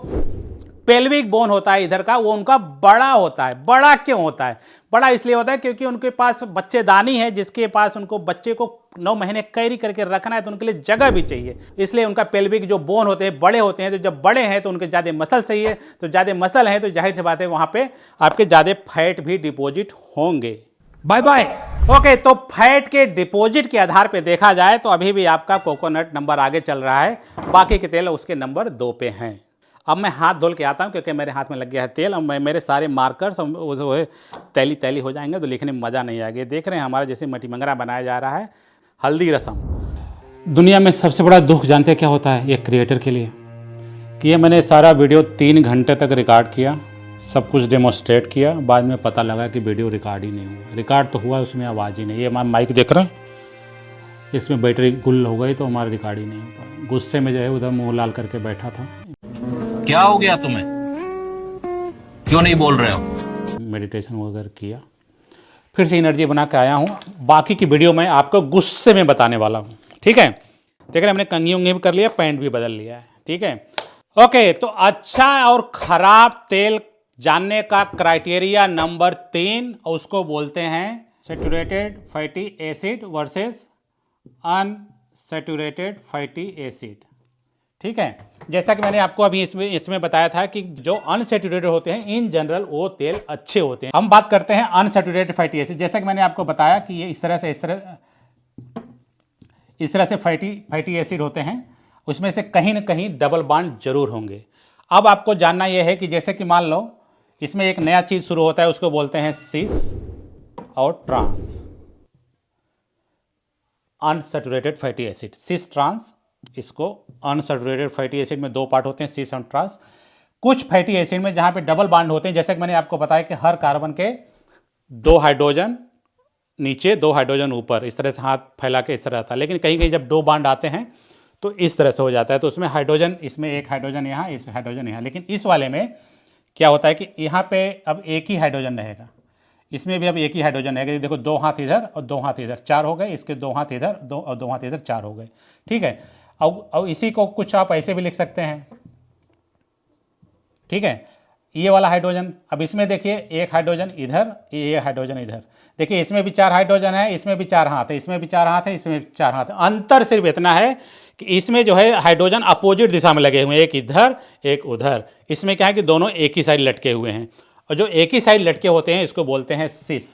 पेल्विक बोन होता है इधर का, वो उनका बड़ा होता है। बड़ा क्यों होता है? बड़ा इसलिए होता है क्योंकि उनके पास बच्चेदानी है, जिसके पास उनको बच्चे को 9 महीने कैरी करके रखना है, तो उनके लिए जगह भी चाहिए। इसलिए उनका पेल्विक जो बोन होते हैं बड़े होते हैं। तो जब बड़े हैं तो उनके ज़्यादा मसल चाहिए, तो ज़्यादा मसल हैं तो जाहिर सी बात है वहाँ पे आपके ज़्यादा फैट भी डिपॉजिट होंगे। Bye bye. ओके, तो फैट के डिपॉजिट के आधार पे देखा जाए तो अभी भी आपका कोकोनट नंबर आगे चल रहा है, बाकी के तेल उसके नंबर 2 पे हैं। अब मैं हाथ धुल के आता हूँ क्योंकि मेरे हाथ में लग गया है तेल। अब मेरे सारे मार्कर्स तैली तैली हो जाएंगे तो लिखने में मज़ा नहीं आएगा। देख रहे हैं हमारा जैसे मटीमंगरा बनाया जा रहा है, हल्दी रसम। दुनिया में सबसे बड़ा दुख जानते हैं क्या होता है एक क्रिएटर के लिए? कि ये मैंने सारा वीडियो 3 घंटे तक रिकॉर्ड किया, सब कुछ डेमोस्ट्रेट किया, बाद में पता लगा कि वीडियो रिकॉर्ड ही नहीं हुआ। रिकॉर्ड तो हुआ, उसमें आवाज़ ही नहीं। ये हमारा माइक देख रहे हैं, इसमें बैटरी गुल हो गई तो हमारा रिकॉर्ड ही नहीं हो पाया। गुस्से में जो है उधर मुँह लाल करके बैठा था। क्या हो गया तुम्हें? क्यों नहीं बोल रहे हो? मेडिटेशन वगैरह किया, फिर से एनर्जी बना के आया हूँ। बाकी की वीडियो मैं आपको गुस्से में बताने वाला हूँ, ठीक है? देख रहे हमने कंघी उंगी भी कर लिया, पैंट भी बदल लिया है, ठीक है? ओके, तो अच्छा और खराब तेल जानने का क्राइटेरिया नंबर 3, और उसको बोलते हैं saturated fatty acid versus unsaturated fatty acid, ठीक है? जैसा कि मैंने आपको अभी इसमें बताया था कि जो अनसैचुरेटेड होते हैं इन जनरल वो तेल अच्छे होते हैं। हम बात करते हैं अनसैचुरेटेड फैटी एसिड। जैसा कि मैंने आपको बताया कि ये इस तरह से फैटी एसिड होते हैं, उसमें से कहीं ना कहीं डबल बॉन्ड जरूर होंगे। अब आपको जानना यह है कि जैसे कि मान लो इसमें एक नया चीज शुरू होता है, उसको बोलते हैं सिस और trans, unsaturated fatty acid, cis trans. इसको अनसैचुरेटेड फैटी एसिड में 2 पार्ट होते हैं, सिस और ट्रांस। कुछ फैटी एसिड में जहां पे डबल बॉन्ड होते हैं, जैसे कि मैंने आपको बताया कि हर कार्बन के 2 हाइड्रोजन नीचे 2 हाइड्रोजन ऊपर, इस तरह से हाथ फैला के इस तरह आता है। लेकिन कहीं कहीं जब 2 बॉन्ड आते हैं तो इस तरह से हो जाता है, तो उसमें हाइड्रोजन, इसमें एक हाइड्रोजन यहाँ, इस हाइड्रोजन यहाँ। लेकिन इस वाले में क्या होता है कि यहाँ पे अब एक ही हाइड्रोजन रहेगा, इसमें भी अब एक ही हाइड्रोजन रहेगा। देखो 2 हाथ इधर और 2 हाथ इधर, 4 हो गए। इसके 2 हाथ इधर, 2 हाथ इधर, 4 हो गए, ठीक है? और इसी को कुछ आप ऐसे भी लिख सकते हैं, ठीक है? ये वाला हाइड्रोजन, अब इसमें देखिए एक हाइड्रोजन इधर, ये हाइड्रोजन इधर। देखिए इसमें भी 4 हाइड्रोजन है, इसमें भी 4 हाथ है, इसमें भी 4 हाथ है, इसमें भी 4 हाथ है। अंतर सिर्फ इतना है कि इसमें जो है हाइड्रोजन अपोजिट दिशा में लगे हुए हैं, एक इधर एक उधर। इसमें क्या है कि दोनों एक ही साइड लटके हुए हैं, और जो एक ही साइड लटके होते हैं इसको बोलते हैं सिस,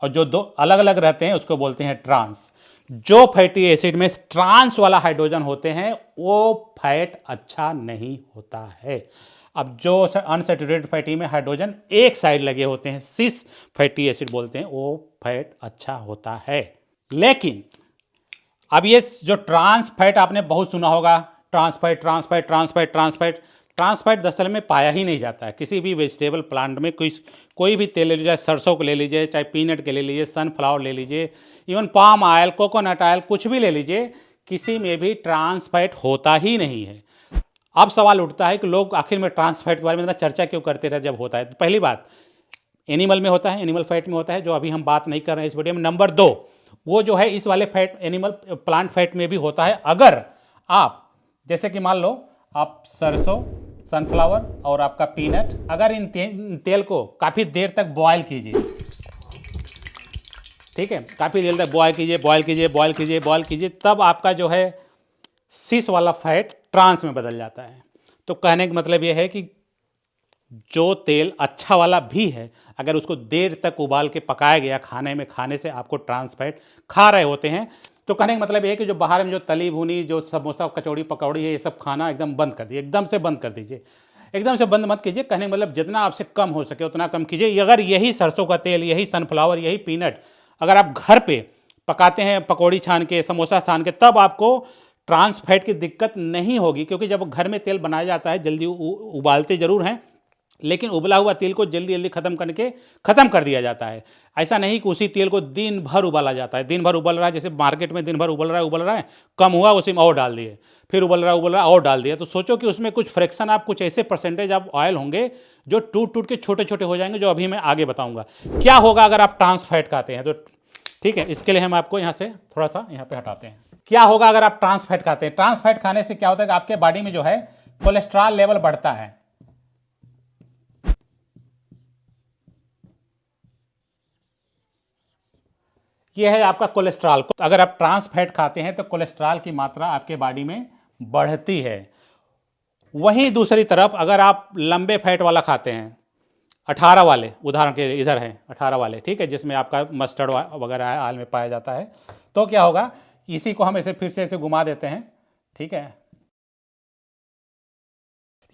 और जो दो अलग अलग रहते हैं उसको बोलते हैं ट्रांस। जो फैटी एसिड में ट्रांस वाला हाइड्रोजन होते हैं वो फैट अच्छा नहीं होता है। अब जो अनसैचुरेटेड फैटी में हाइड्रोजन एक साइड लगे होते हैं, सिस फैटी एसिड बोलते हैं, वो फैट अच्छा होता है। लेकिन अब ये जो ट्रांस फैट आपने बहुत सुना होगा, trans fat trans fat trans fat trans fat, trans fat दरअसल में पाया ही नहीं जाता है किसी भी वेजिटेबल प्लांट में। कोई भी तेल ले लीजिए, सरसों को ले लीजिए, चाहे पीनट के ले लीजिए, सनफ्लावर ले लीजिए, even palm oil, coconut oil, कुछ भी ले लीजिए, किसी में भी ट्रांस फैट होता ही नहीं है। अब सवाल उठता है कि लोग आखिर में ट्रांस फैट के बारे में इतना चर्चा क्यों करते रहे जब होता है। तो पहली बात, एनिमल में होता है, एनिमल फैट में होता है, जो अभी हम बात नहीं कर रहे हैं इस वीडियो में। नंबर 2, वो जो है इस वाले फैट एनिमल प्लांट फैट में भी होता है। अगर आप जैसे कि मान लो आप सरसों, सनफ्लावर और आपका पीनट, अगर इन तेल को काफ़ी देर तक बॉयल कीजिए, ठीक है, काफ़ी देर तक बॉयल कीजिए, बॉयल कीजिए, बॉयल कीजिए, बॉयल कीजिए, तब आपका जो है सिस वाला फैट ट्रांस में बदल जाता है। तो कहने का मतलब यह है कि जो तेल अच्छा वाला भी है, अगर उसको देर तक उबाल के पकाया गया खाने में, खाने से आपको ट्रांस फैट खा रहे होते हैं। तो कहने का मतलब ये है कि जो बाहर में जो तली भुनी, जो समोसा, कचौड़ी, पकौड़ी है, ये सब खाना एकदम बंद कर दीजिए, एकदम से बंद कर दीजिए, एकदम से बंद मत कीजिए। कहने का मतलब जितना आपसे कम हो सके उतना कम कीजिए। अगर यही सरसों का तेल, यही सनफ्लावर, यही पीनट अगर आप घर पे पकाते हैं, पकौड़ी छान के, समोसा छान के, तब आपको ट्रांस फैट की दिक्कत नहीं होगी। क्योंकि जब घर में तेल बनाया जाता है, जल्दी उबालते जरूर हैं, लेकिन उबला हुआ तेल को जल्दी जल्दी खत्म कर दिया जाता है। ऐसा नहीं कि उसी तेल को दिन भर उबाला जाता है। दिन भर उबल रहा है, जैसे मार्केट में दिन भर उबल रहा है, कम हुआ उसी में और डाल दिए, फिर उबल रहा और डाल दिया। तो सोचो कि उसमें कुछ फ्रैक्शन, आप कुछ ऐसे परसेंटेज आप ऑयल होंगे जो टूट के छोटे छोटे हो जाएंगे, जो अभी मैं आगे बताऊंगा। क्या होगा अगर आप ट्रांस फैट खाते हैं तो, ठीक है, इसके लिए हम आपको यहाँ से थोड़ा सा यहाँ पे हटाते हैं। क्या होगा अगर आप ट्रांस फैट खाते हैं? ट्रांस फैट खाने से क्या होता है कि आपके बॉडी में जो है कोलेस्ट्रॉल लेवल बढ़ता है। यह है आपका कोलेस्ट्रॉल। अगर आप ट्रांस फैट खाते हैं तो कोलेस्ट्रॉल की मात्रा आपके बॉडी में बढ़ती है। वहीं दूसरी तरफ अगर आप लंबे फैट वाला खाते हैं, 18 वाले, उदाहरण के इधर है 18 वाले, ठीक है, जिसमें आपका मस्टर्ड वगैरह ऑयल में पाया जाता है, तो क्या होगा, इसी को हम ऐसे फिर से ऐसे घुमा देते हैं, ठीक है।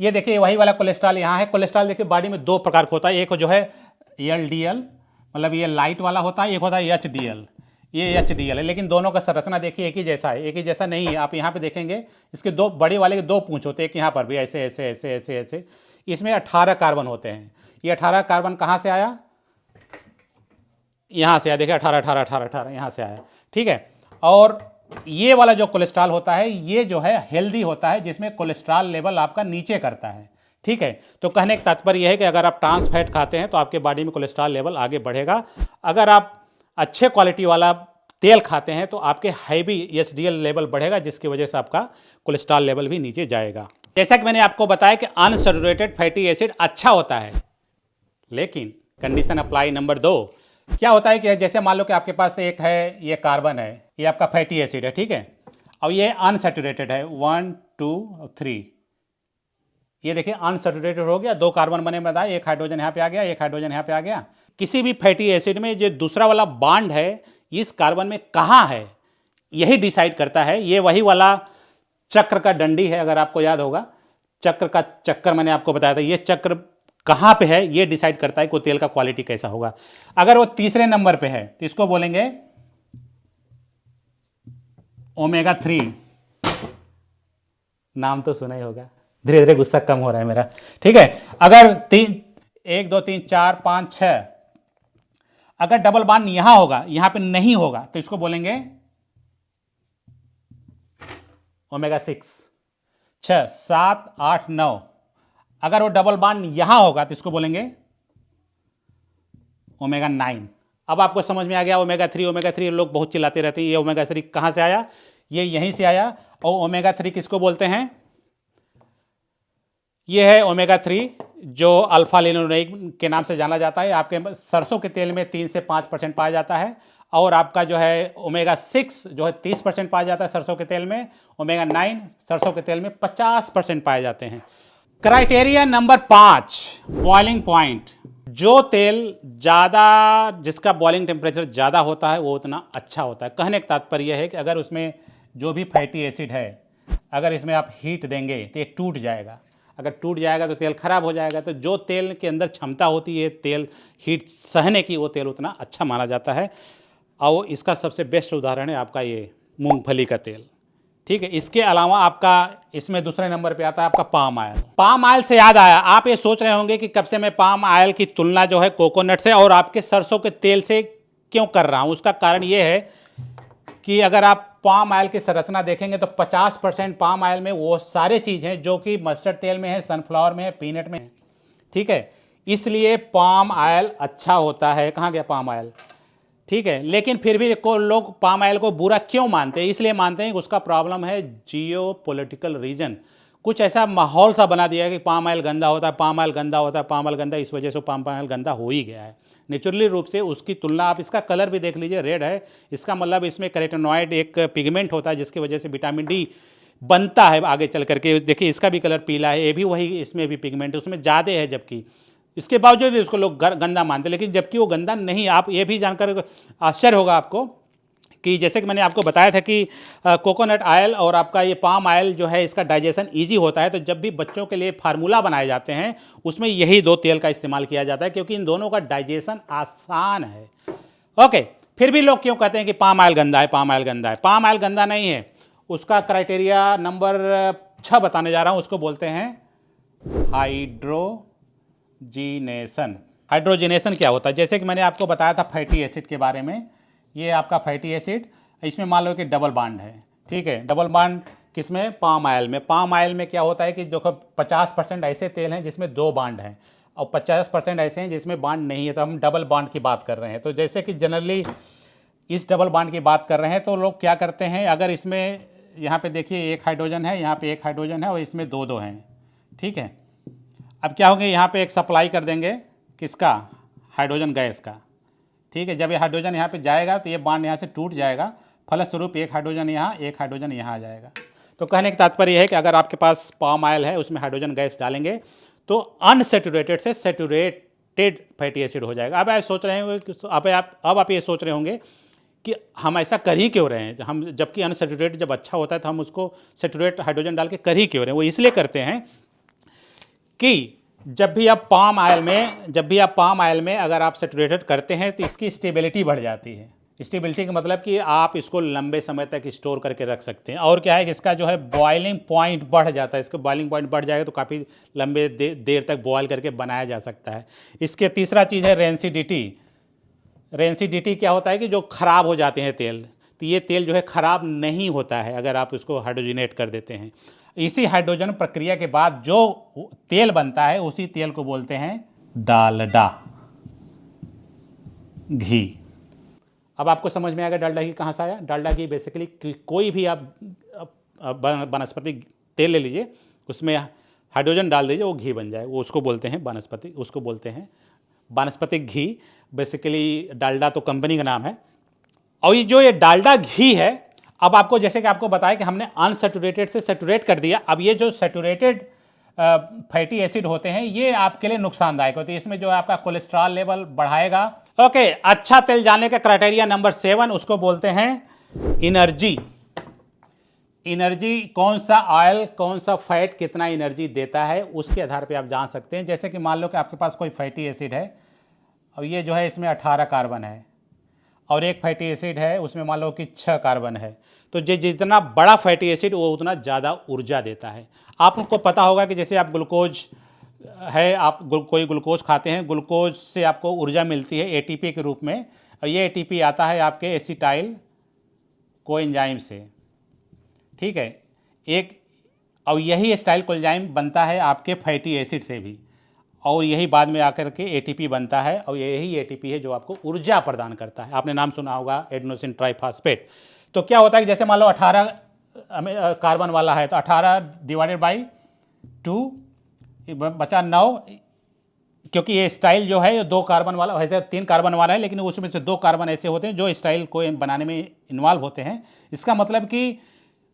ये देखिए वही वाला कोलेस्ट्रॉल यहाँ है। कोलेस्ट्रॉल देखिए बॉडी में दो प्रकार का होता है। एक जो है LDL, मतलब ये लाइट वाला होता है, एक होता है HDL। ये HDL है, लेकिन दोनों का संरचना देखिए एक ही जैसा है, एक ही जैसा नहीं है। आप यहाँ पे देखेंगे इसके दो बड़े वाले के दो पूंछ होते हैं, एक यहाँ पर भी ऐसे ऐसे ऐसे ऐसे ऐसे। इसमें 18 कार्बन होते हैं। ये 18 कार्बन कहाँ से आया? यहाँ से आया, देखिए 18 18 18 18 यहाँ से आया, ठीक है। और ये वाला जो कोलेस्ट्रॉल होता है, ये जो है हेल्दी होता है, जिसमें कोलेस्ट्रॉल लेवल आपका नीचे करता है, ठीक है। तो कहने का तात्पर्य यह है कि अगर आप ट्रांस फैट खाते हैं तो आपके बॉडी में कोलेस्ट्रॉल लेवल आगे बढ़ेगा। अगर आप अच्छे क्वालिटी वाला तेल खाते हैं तो आपके हैवी HDL लेवल बढ़ेगा, जिसकी वजह से आपका कोलेस्ट्रॉल लेवल भी नीचे जाएगा। जैसा कि मैंने आपको बताया कि अनसैचुरेटेड फैटी एसिड अच्छा होता है, लेकिन कंडीशन अप्लाई नंबर 2। क्या होता है कि जैसे मान लो कि आपके पास एक है, ये कार्बन है, ये आपका फैटी एसिड है, ठीक है, और ये अनसैचुरेटेड है, 1 2 3। ये देखिए अनसैचुरेटेड हो गया, 2 कार्बन बने बताए, एक हाइड्रोजन यहाँ पे आ गया, एक हाइड्रोजन यहाँ पे आ गया। किसी भी फैटी एसिड में जो दूसरा वाला बॉन्ड है इस कार्बन में कहाँ है, यही डिसाइड करता है। ये वही वाला चक्र का डंडी है, अगर आपको याद होगा, चक्र का चक्कर मैंने आपको बताया था, ये चक्र कहाँ पे है ये डिसाइड करता है कि तेल का क्वालिटी कैसा होगा। अगर वो तीसरे नंबर पे है तो इसको बोलेंगे ओमेगा 3। नाम तो सुना ही होगा। धीरे धीरे गुस्सा कम हो रहा है मेरा, ठीक है। अगर 1 2 3 4 5 6, अगर डबल बॉन्ड यहां होगा, यहां पे नहीं होगा, तो इसको बोलेंगे ओमेगा 6। 6 7 8 9, अगर वो डबल बॉन्ड यहां होगा तो इसको बोलेंगे ओमेगा 9। अब आपको समझ में आ गया ओमेगा 3 लोग बहुत चिल्लाते रहते हैं। ये ओमेगा 3 कहां से आया? ये यहीं से आया। और ओमेगा 3 किसको बोलते हैं? ये है ओमेगा 3 जो अल्फा लिनोलेनिक के नाम से जाना जाता है। आपके सरसों के तेल में 3 से 5% पाया जाता है, और आपका जो है ओमेगा 6 जो है 30% पाया जाता है सरसों के तेल में। ओमेगा 9 सरसों के तेल में 50% पाए जाते हैं। Criteria number 5, boiling point. जो तेल ज़्यादा, जिसका बॉइलिंग टेम्परेचर ज़्यादा होता है वो उतना अच्छा होता है। कहने का तात्पर्य है कि अगर उसमें जो भी फैटी एसिड है, अगर इसमें आप हीट देंगे तो ये टूट जाएगा। अगर टूट जाएगा तो तेल खराब हो जाएगा। तो जो तेल के अंदर क्षमता होती है तेल हीट सहने की, वो तेल उतना अच्छा माना जाता है। और इसका सबसे बेस्ट उदाहरण है आपका ये मूंगफली का तेल। ठीक है, इसके अलावा आपका इसमें दूसरे नंबर पे आता है आपका पाम ऑयल। पाम ऑयल से याद आया, आप ये सोच रहे होंगे कि कब से मैं पाम ऑयल की तुलना जो है कोकोनट से और आपके सरसों के तेल से क्यों कर रहा हूं। उसका कारण ये है कि अगर आप पाम ऑयल की संरचना देखेंगे तो 50% पाम ऑयल में वो सारे चीज़ हैं जो कि मस्टर्ड तेल में है, सनफ्लावर में है, पीनट में है। ठीक है, इसलिए पाम ऑयल अच्छा होता है। कहाँ गया पाम ऑयल? ठीक है, लेकिन फिर भी लोग पाम ऑयल को बुरा क्यों मानते हैं? इसलिए मानते हैं कि उसका प्रॉब्लम है जियो पॉलिटिकल रीजन। कुछ ऐसा माहौल सा बना दिया है कि पाम ऑयल गंदा होता है, पाम ऑयल गंदा होता है, पाम ऑयल गंदा, इस वजह से पाम ऑयल गंदा हो ही गया है नेचुरली रूप से। उसकी तुलना आप इसका कलर भी देख लीजिए, रेड है। इसका मतलब इसमें कैरोटीनॉइड एक पिगमेंट होता है जिसकी वजह से विटामिन डी बनता है आगे चल करके। देखिए इसका भी कलर पीला है, ये भी वही, इसमें भी पिगमेंट उसमें ज़्यादा है, जबकि इसके बावजूद भी उसको लोग गंदा मानते हैं, लेकिन जबकि वो गंदा नहीं। आप ये भी जानकर आश्चर्य होगा आपको कि जैसे कि मैंने आपको बताया था कि कोकोनट ऑयल और आपका ये पाम ऑयल जो है इसका डाइजेशन इजी होता है। तो जब भी बच्चों के लिए फार्मूला बनाए जाते हैं उसमें यही दो तेल का इस्तेमाल किया जाता है क्योंकि इन दोनों का डाइजेशन आसान है। ओके, फिर भी लोग क्यों कहते हैं कि पाम ऑयल गंदा है, पाम ऑयल गंदा है? पाम ऑयल गंदा नहीं है। उसका क्राइटेरिया नंबर 6 बताने जा रहा हूँ, उसको बोलते हैं हाइड्रोजीनेशन। हाइड्रोजीनेशन क्या होता है? जैसे कि मैंने आपको बताया था फैटी एसिड के बारे में। ये आपका फैटी एसिड, इसमें मान लो कि डबल बॉन्ड है। ठीक है, डबल बॉन्ड किसमें? पाम ऑयल में। पाम ऑयल में क्या होता है कि देखो 50% ऐसे तेल हैं जिसमें 2 बॉन्ड हैं और 50% ऐसे हैं जिसमें बॉन्ड नहीं है। तो हम डबल बॉन्ड की बात कर रहे हैं। तो जैसे कि जनरली इस डबल बॉन्ड की बात कर रहे हैं तो लोग क्या करते हैं, अगर इसमें यहाँ पे देखिए एक हाइड्रोजन है, यहाँ पे एक हाइड्रोजन है और इसमें 2 हैं। ठीक है, अब क्या होंगे, यहाँ पे एक सप्लाई कर देंगे किसका? हाइड्रोजन गैस का। ठीक है, जब ये हाइड्रोजन यहाँ पे जाएगा तो ये बॉन्ड यहाँ से टूट जाएगा, फलस्वरूप एक हाइड्रोजन यहाँ, एक हाइड्रोजन यहाँ आ जाएगा। तो कहने का तात्पर्य है कि अगर आपके पास पाम ऑयल है उसमें हाइड्रोजन गैस डालेंगे तो अनसेचुरेटेड से सेचुरेटेड फैटी एसिड हो जाएगा। अब आप सोच रहे होंगे कि अब आप ये सोच रहे होंगे कि हम ऐसा कर ही क्यों रहे हैं, हम जबकि अनसेचुरेटेड जब अच्छा होता है तो हम उसको सेचुरेट हाइड्रोजन डाल के कर ही क्यों रहे हैं? वो इसलिए करते हैं कि जब भी आप पाम ऑयल में अगर आप सेचुरेटेड करते हैं तो इसकी स्टेबिलिटी बढ़ जाती है। स्टेबिलिटी का मतलब कि आप इसको लंबे समय तक स्टोर करके रख सकते हैं। और क्या है कि इसका जो है बॉइलिंग पॉइंट बढ़ जाता है। इसका बॉइलिंग पॉइंट बढ़ जाएगा तो काफ़ी लंबे देर तक बॉयल करके बनाया जा सकता है। इसके तीसरा चीज़ है रेंसिडिटी। रेंसिडिटी क्या होता है कि जो ख़राब हो जाते हैं तेल, तो ये तेल जो है ख़राब नहीं होता है अगर आप इसको हाइड्रोजनेट कर देते हैं। इसी हाइड्रोजन प्रक्रिया के बाद जो तेल बनता है उसी तेल को बोलते हैं डालडा, घी। अब आपको समझ में आएगा डालडा घी कहाँ से आया। डालडा घी बेसिकली कोई भी आप वनस्पति तेल ले लीजिए, उसमें हाइड्रोजन डाल दीजिए, वो घी बन जाए, वो उसको बोलते हैं वानस्पतिक घी। बेसिकली डालडा तो कंपनी का नाम है। और ये डालडा घी है, अब आपको जैसे कि आपको बताया कि हमने अनसेचुरेटेड से सेचुरेट कर दिया। अब ये जो सेचुरेटेड फैटी एसिड होते हैं ये आपके लिए नुकसानदायक होते हैं। इसमें जो है आपका कोलेस्ट्रॉल लेवल बढ़ाएगा। ओके, अच्छा तेल जानने का क्राइटेरिया नंबर 7, उसको बोलते हैं एनर्जी। एनर्जी, कौन सा ऑयल, कौन सा फैट कितना एनर्जी देता है, उसके आधार पे आप जान सकते हैं। जैसे कि मान लो कि आपके पास कोई फैटी एसिड है और ये जो है इसमें 18 कार्बन है और एक फैटी एसिड है उसमें मान लो कि 6 कार्बन है। तो जितना बड़ा फैटी एसिड वो उतना ज़्यादा ऊर्जा देता है। आपको पता होगा कि जैसे आप ग्लूकोज है, आप कोई ग्लूकोज खाते हैं, ग्लूकोज से आपको ऊर्जा मिलती है एटीपी के रूप में। और ये एटीपी आता है आपके एसिटाइल कोएंजाइम से। ठीक है, और यही एसिटाइल कोएंजाइम बनता है आपके फैटी एसिड से भी, और यही बाद में आकर के एटीपी बनता है और यही एटीपी है जो आपको ऊर्जा प्रदान करता है। आपने नाम सुना होगा एडेनोसिन ट्राइफॉस्फेट। तो क्या होता है कि जैसे मान लो 18 कार्बन वाला है तो 18 डिवाइडेड बाई 2 बचा 9, क्योंकि ये स्टाइल जो है ये 2 कार्बन वाला, वैसे 3 कार्बन वाला है लेकिन उसमें से 2 कार्बन ऐसे होते हैं जो स्टाइल को बनाने में इन्वॉल्व होते हैं। इसका मतलब कि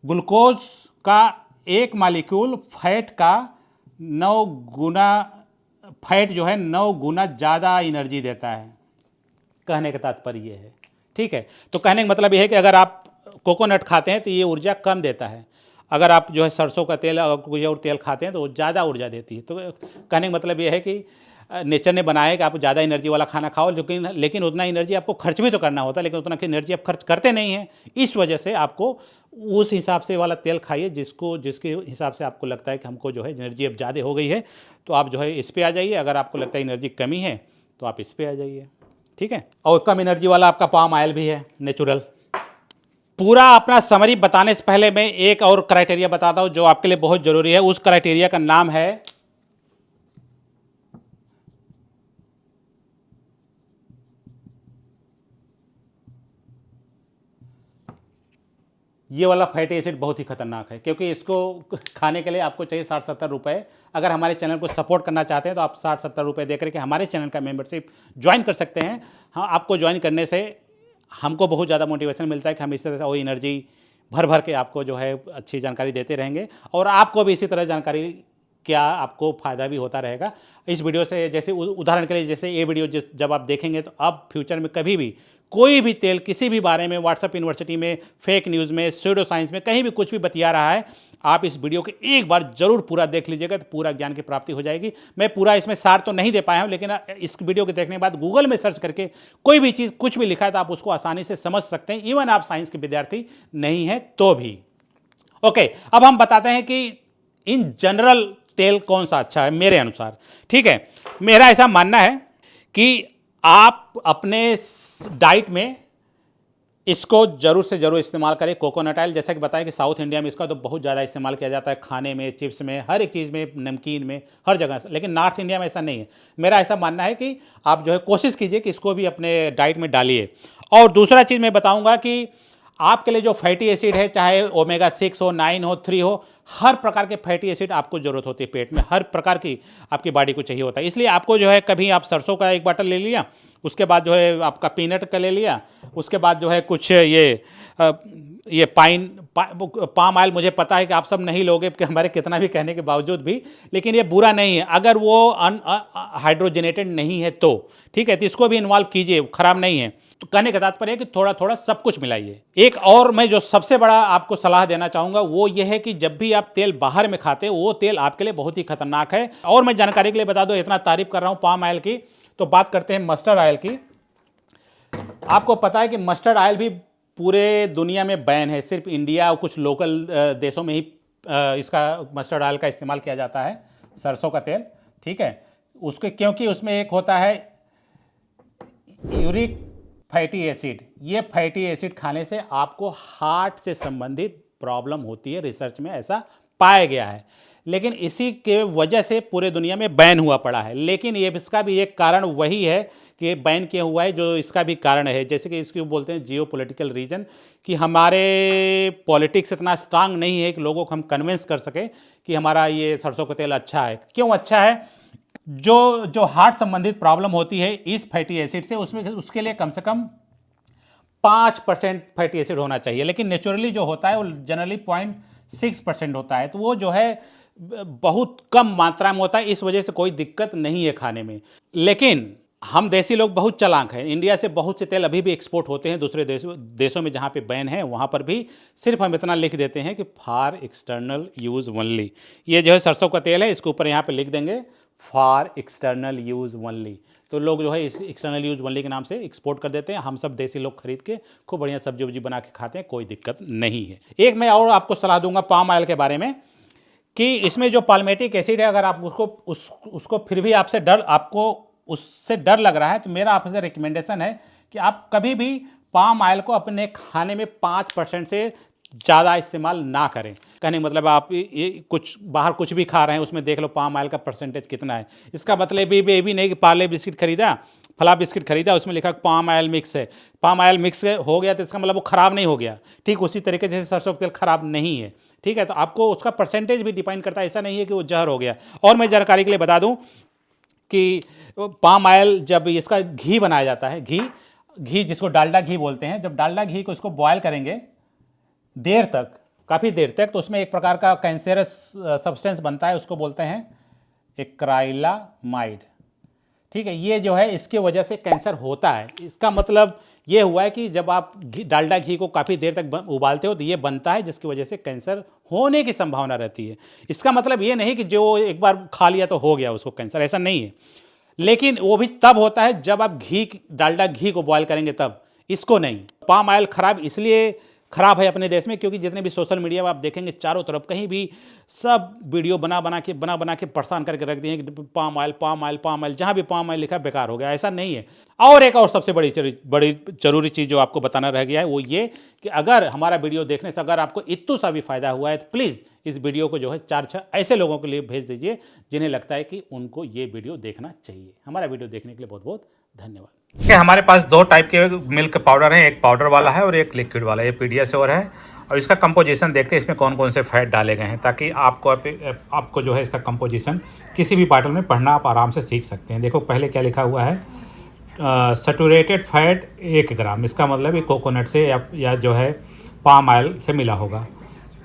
ग्लूकोज का एक मालिक्यूल फैट का 9 गुना फैट जो है 9 गुना ज़्यादा एनर्जी देता है। कहने का तात्पर्य ये है, ठीक है। तो कहने का मतलब ये है कि अगर आप कोकोनट खाते हैं तो ये ऊर्जा कम देता है, अगर आप जो है सरसों का तेल और कोई और तेल खाते हैं तो वो ज़्यादा ऊर्जा देती है। तो कहने का मतलब ये है कि नेचर ने बनाया है कि आप ज़्यादा एनर्जी वाला खाना खाओ, लेकिन उतना एनर्जी आपको खर्च भी तो करना होता है, लेकिन उतना की एनर्जी आप खर्च करते नहीं हैं। इस वजह से आपको उस हिसाब से वाला तेल खाइए जिसके हिसाब से आपको लगता है कि हमको जो है एनर्जी अब ज़्यादा हो गई है, तो आप जो है इस पर आ जाइए। अगर आपको लगता है एनर्जी कमी है तो आप इस पर आ जाइए, ठीक है। और कम एनर्जी वाला आपका पाम ऑयल भी है, नेचुरल। पूरा अपना समरी बताने से पहले मैं एक और क्राइटेरिया बताता हूँ जो आपके लिए बहुत ज़रूरी है। उस क्राइटेरिया का नाम है ये वाला फैटी एसिड। बहुत ही खतरनाक है, क्योंकि इसको खाने के लिए आपको चाहिए 60-70 रुपये। अगर हमारे चैनल को सपोर्ट करना चाहते हैं तो आप 60-70 रुपये दे करके हमारे चैनल का मेंबरशिप ज्वाइन कर सकते हैं। हाँ, आपको ज्वाइन करने से हमको बहुत ज़्यादा मोटिवेशन मिलता है कि हम इस तरह से वो एनर्जी भर भर के आपको जो है अच्छी जानकारी देते रहेंगे, और आपको भी इसी तरह जानकारी क्या आपको फ़ायदा भी होता रहेगा इस वीडियो से। जैसे उदाहरण के लिए, जैसे ये वीडियो जब आप देखेंगे तो अब फ्यूचर में कभी भी कोई भी तेल किसी भी बारे में व्हाट्सएप यूनिवर्सिटी में, फेक न्यूज़ में, स्यूडो साइंस में कहीं भी कुछ भी बतिया रहा है, आप इस वीडियो को एक बार जरूर पूरा देख लीजिएगा तो पूरा ज्ञान की प्राप्ति हो जाएगी। मैं पूरा इसमें सार तो नहीं दे पाया हूं, लेकिन इस वीडियो के देखने के बाद गूगल में सर्च करके कोई भी चीज़ कुछ भी लिखा है तो आप उसको आसानी से समझ सकते हैं, इवन आप साइंस के विद्यार्थी नहीं हैं तो भी। ओके, अब हम बताते हैं कि इन जनरल तेल कौन सा अच्छा है मेरे अनुसार, ठीक है। मेरा ऐसा मानना है कि आप अपने डाइट में इसको जरूर से जरूर इस्तेमाल करें। कोकोनट ऑयल, जैसा कि बताया कि साउथ इंडिया में इसका तो बहुत ज़्यादा इस्तेमाल किया जाता है, खाने में, चिप्स में, हर एक चीज़ में, नमकीन में, हर जगह से। लेकिन नॉर्थ इंडिया में ऐसा नहीं है। मेरा ऐसा मानना है कि आप जो है कोशिश कीजिए कि इसको भी अपने डाइट में डालिए। और दूसरा चीज़ मैं बताऊँगा कि आपके लिए जो फैटी एसिड है, चाहे ओमेगा 6 हो, 9 हो, 3 हो, हर प्रकार के फैटी एसिड आपको जरूरत होती है पेट में, हर प्रकार की आपकी बॉडी को चाहिए होता है। इसलिए आपको जो है कभी आप सरसों का एक बॉटल ले लिया, उसके बाद जो है आपका पीनट का ले लिया, उसके बाद जो है कुछ ये पाम ऑयल। मुझे पता है कि आप सब नहीं लोगे कि हमारे कितना भी कहने के बावजूद भी, लेकिन ये बुरा नहीं है अगर वो हाइड्रोजनेटेड नहीं है तो, ठीक है। तो इसको भी इन्वॉल्व कीजिए, खराब नहीं है। तो कहने का तात्पर्य है कि थोड़ा थोड़ा सब कुछ मिलाइए। एक और मैं जो सबसे बड़ा आपको सलाह देना चाहूँगा वो ये है कि जब भी आप तेल बाहर में खाते हैं वो तेल आपके लिए बहुत ही खतरनाक है। और मैं जानकारी के लिए बता दूं, इतना तारीफ कर रहा हूँ पाम ऑयल की, तो बात करते हैं मस्टर्ड ऑयल की। आपको पता है कि मस्टर्ड ऑयल भी पूरे दुनिया में बैन है, सिर्फ इंडिया और कुछ लोकल देशों में ही इसका मस्टर्ड ऑयल का इस्तेमाल किया जाता है, सरसों का तेल, ठीक है। उसके क्योंकि उसमें एक होता है यूरिक फैटी एसिड। ये फैटी एसिड खाने से आपको हार्ट से संबंधित प्रॉब्लम होती है, रिसर्च में ऐसा पाया गया है। लेकिन इसी के वजह से पूरे दुनिया में बैन हुआ पड़ा है। लेकिन ये इसका भी एक कारण वही है कि बैन किया हुआ है, जो इसका भी कारण है, जैसे कि इसको बोलते हैं जियो पॉलिटिकल रीजन, कि हमारे पॉलिटिक्स इतना स्ट्रांग नहीं है कि लोगों को हम कन्विंस कर सके कि हमारा ये सरसों का तेल अच्छा है। क्यों अच्छा है? जो हार्ट संबंधित प्रॉब्लम होती है इस फैटी एसिड से, उसके लिए कम से कम 5% फैटी एसिड होना चाहिए, लेकिन नेचुरली जो होता है वो जनरली 0.6% होता है। तो वो जो है बहुत कम मात्रा में होता है, इस वजह से कोई दिक्कत नहीं है खाने में। लेकिन हम देसी लोग बहुत चालाक हैं, इंडिया से बहुत से तेल अभी भी एक्सपोर्ट होते हैं दूसरे देशों में जहाँ पे बैन है, वहाँ पर भी सिर्फ हम इतना लिख देते हैं कि फॉर एक्सटर्नल यूज़ ओनली। ये जो है सरसों का तेल है, इसके ऊपर यहाँ पे लिख देंगे फॉर एक्सटर्नल यूज़ ओनली, तो लोग जो है इस एक्सटर्नल यूज़ ओनली के नाम से एक्सपोर्ट कर देते हैं। हम सब देसी लोग खरीद के खूब बढ़िया सब्जी वब्जी बना के खाते हैं, कोई दिक्कत नहीं है। एक मैं और आपको सलाह दूंगा पाम ऑयल के बारे में कि इसमें जो पाल्मेटिक एसिड है, अगर आप उसको फिर भी आपको उससे डर लग रहा है, तो मेरा आपसे रिकमेंडेशन है कि आप कभी भी पाम ऑयल को अपने खाने में 5% से ज़्यादा इस्तेमाल ना करें। कहने का मतलब आप ये कुछ बाहर कुछ भी खा रहे हैं उसमें देख लो पाम ऑयल का परसेंटेज कितना है। इसका मतलब ये भी नहीं कि पार्ले बिस्किट खरीदा, फला बिस्किट खरीदा, उसमें लिखा पाम ऑयल मिक्स है, पाम ऑयल मिक्स हो गया तो इसका मतलब वो ख़राब नहीं हो गया। ठीक उसी तरीके से सरसों का तेल ख़राब नहीं है, ठीक है। तो आपको उसका परसेंटेज भी डिपेंड करता है, ऐसा नहीं है कि वो जहर हो गया। और मैं जानकारी के लिए बता दूँ कि पाम ऑयल जब इसका घी बनाया जाता है, घी जिसको डालडा घी बोलते हैं, जब डालडा घी को इसको बॉयल करेंगे देर तक, काफ़ी देर तक, तो उसमें एक प्रकार का कैंसरस सब्सटेंस बनता है, उसको बोलते हैं एक्राइलामाइड। ठीक है, ये जो है इसके वजह से कैंसर होता है। इसका मतलब ये हुआ है कि जब आप डालडा घी को काफ़ी देर तक उबालते हो तो ये बनता है, जिसकी वजह से कैंसर होने की संभावना रहती है। इसका मतलब ये नहीं कि जो एक बार खा लिया तो हो गया उसको कैंसर, ऐसा नहीं है। लेकिन वो भी तब होता है जब आप डालडा घी को बॉयल करेंगे तब, इसको नहीं। पाम ऑयल खराब इसलिए खराब है अपने देश में क्योंकि जितने भी सोशल मीडिया में आप देखेंगे चारों तरफ कहीं भी सब वीडियो बना बना के परेशान करके रख दिए हैं कि palm oil palm oil palm oil, जहाँ भी पाम ऑयल लिखा है बेकार हो गया। ऐसा नहीं है। और एक और सबसे बड़ी जरूरी चीज़ जो आपको बताना रह गया है वो ये कि अगर हमारा वीडियो देखने से अगर आपको इतना सा भी फायदा हुआ है तो प्लीज़ इस वीडियो को जो है 4-6 ऐसे लोगों के लिए भेज दीजिए जिन्हें लगता है कि उनको ये वीडियो देखना चाहिए। हमारा वीडियो देखने के लिए बहुत बहुत धन्यवाद। देखिए, हमारे पास 2 टाइप के मिल्क पाउडर हैं, एक पाउडर वाला है और एक लिक्विड वाला। ये पीडियाश्योर है और इसका कंपोजिशन देखते हैं इसमें कौन कौन से फैट डाले गए हैं, ताकि आपको जो है इसका कंपोजिशन किसी भी बॉटल में पढ़ना आप आराम से सीख सकते हैं। देखो पहले क्या लिखा हुआ है, सैचुरेटेड फैट 1 ग्राम, इसका मतलब ये कोकोनट से या जो है पाम ऑयल से मिला होगा।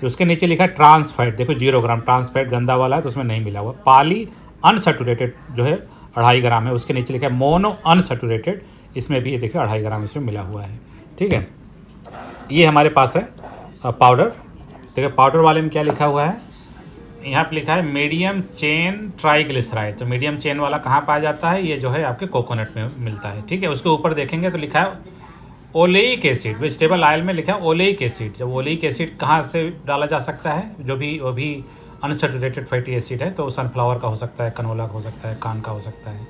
उसके नीचे लिखा है ट्रांस फैट, देखो 0 ग्राम, ट्रांस फैट गंदा वाला है तो उसमें नहीं मिला हुआ। पॉली अनसैचुरेटेड जो है 2.5 ग्राम है, उसके नीचे लिखा है मोनो अनसैचुरेटेड, इसमें भी ये देखिए 2.5 ग्राम इसमें मिला हुआ है। ठीक है, ये हमारे पास है पाउडर। देखिए पाउडर वाले में क्या लिखा हुआ है, यहाँ पे लिखा है मीडियम चेन ट्राइग्लिसराइड। तो मीडियम चेन वाला कहाँ पाया जाता है, ये जो है आपके कोकोनट में मिलता है। ठीक है, उसके ऊपर देखेंगे तो लिखा है ओलेइक एसिड, वेजिटेबल ऑयल में लिखा है ओलेइक एसिड। जब ओलेइक एसिड कहाँ से डाला जा सकता है, वो भी अनसैचुरेटेड फैटी एसिड है, तो सनफ्लावर का हो सकता है, कनोला का हो सकता है, कान का हो सकता है।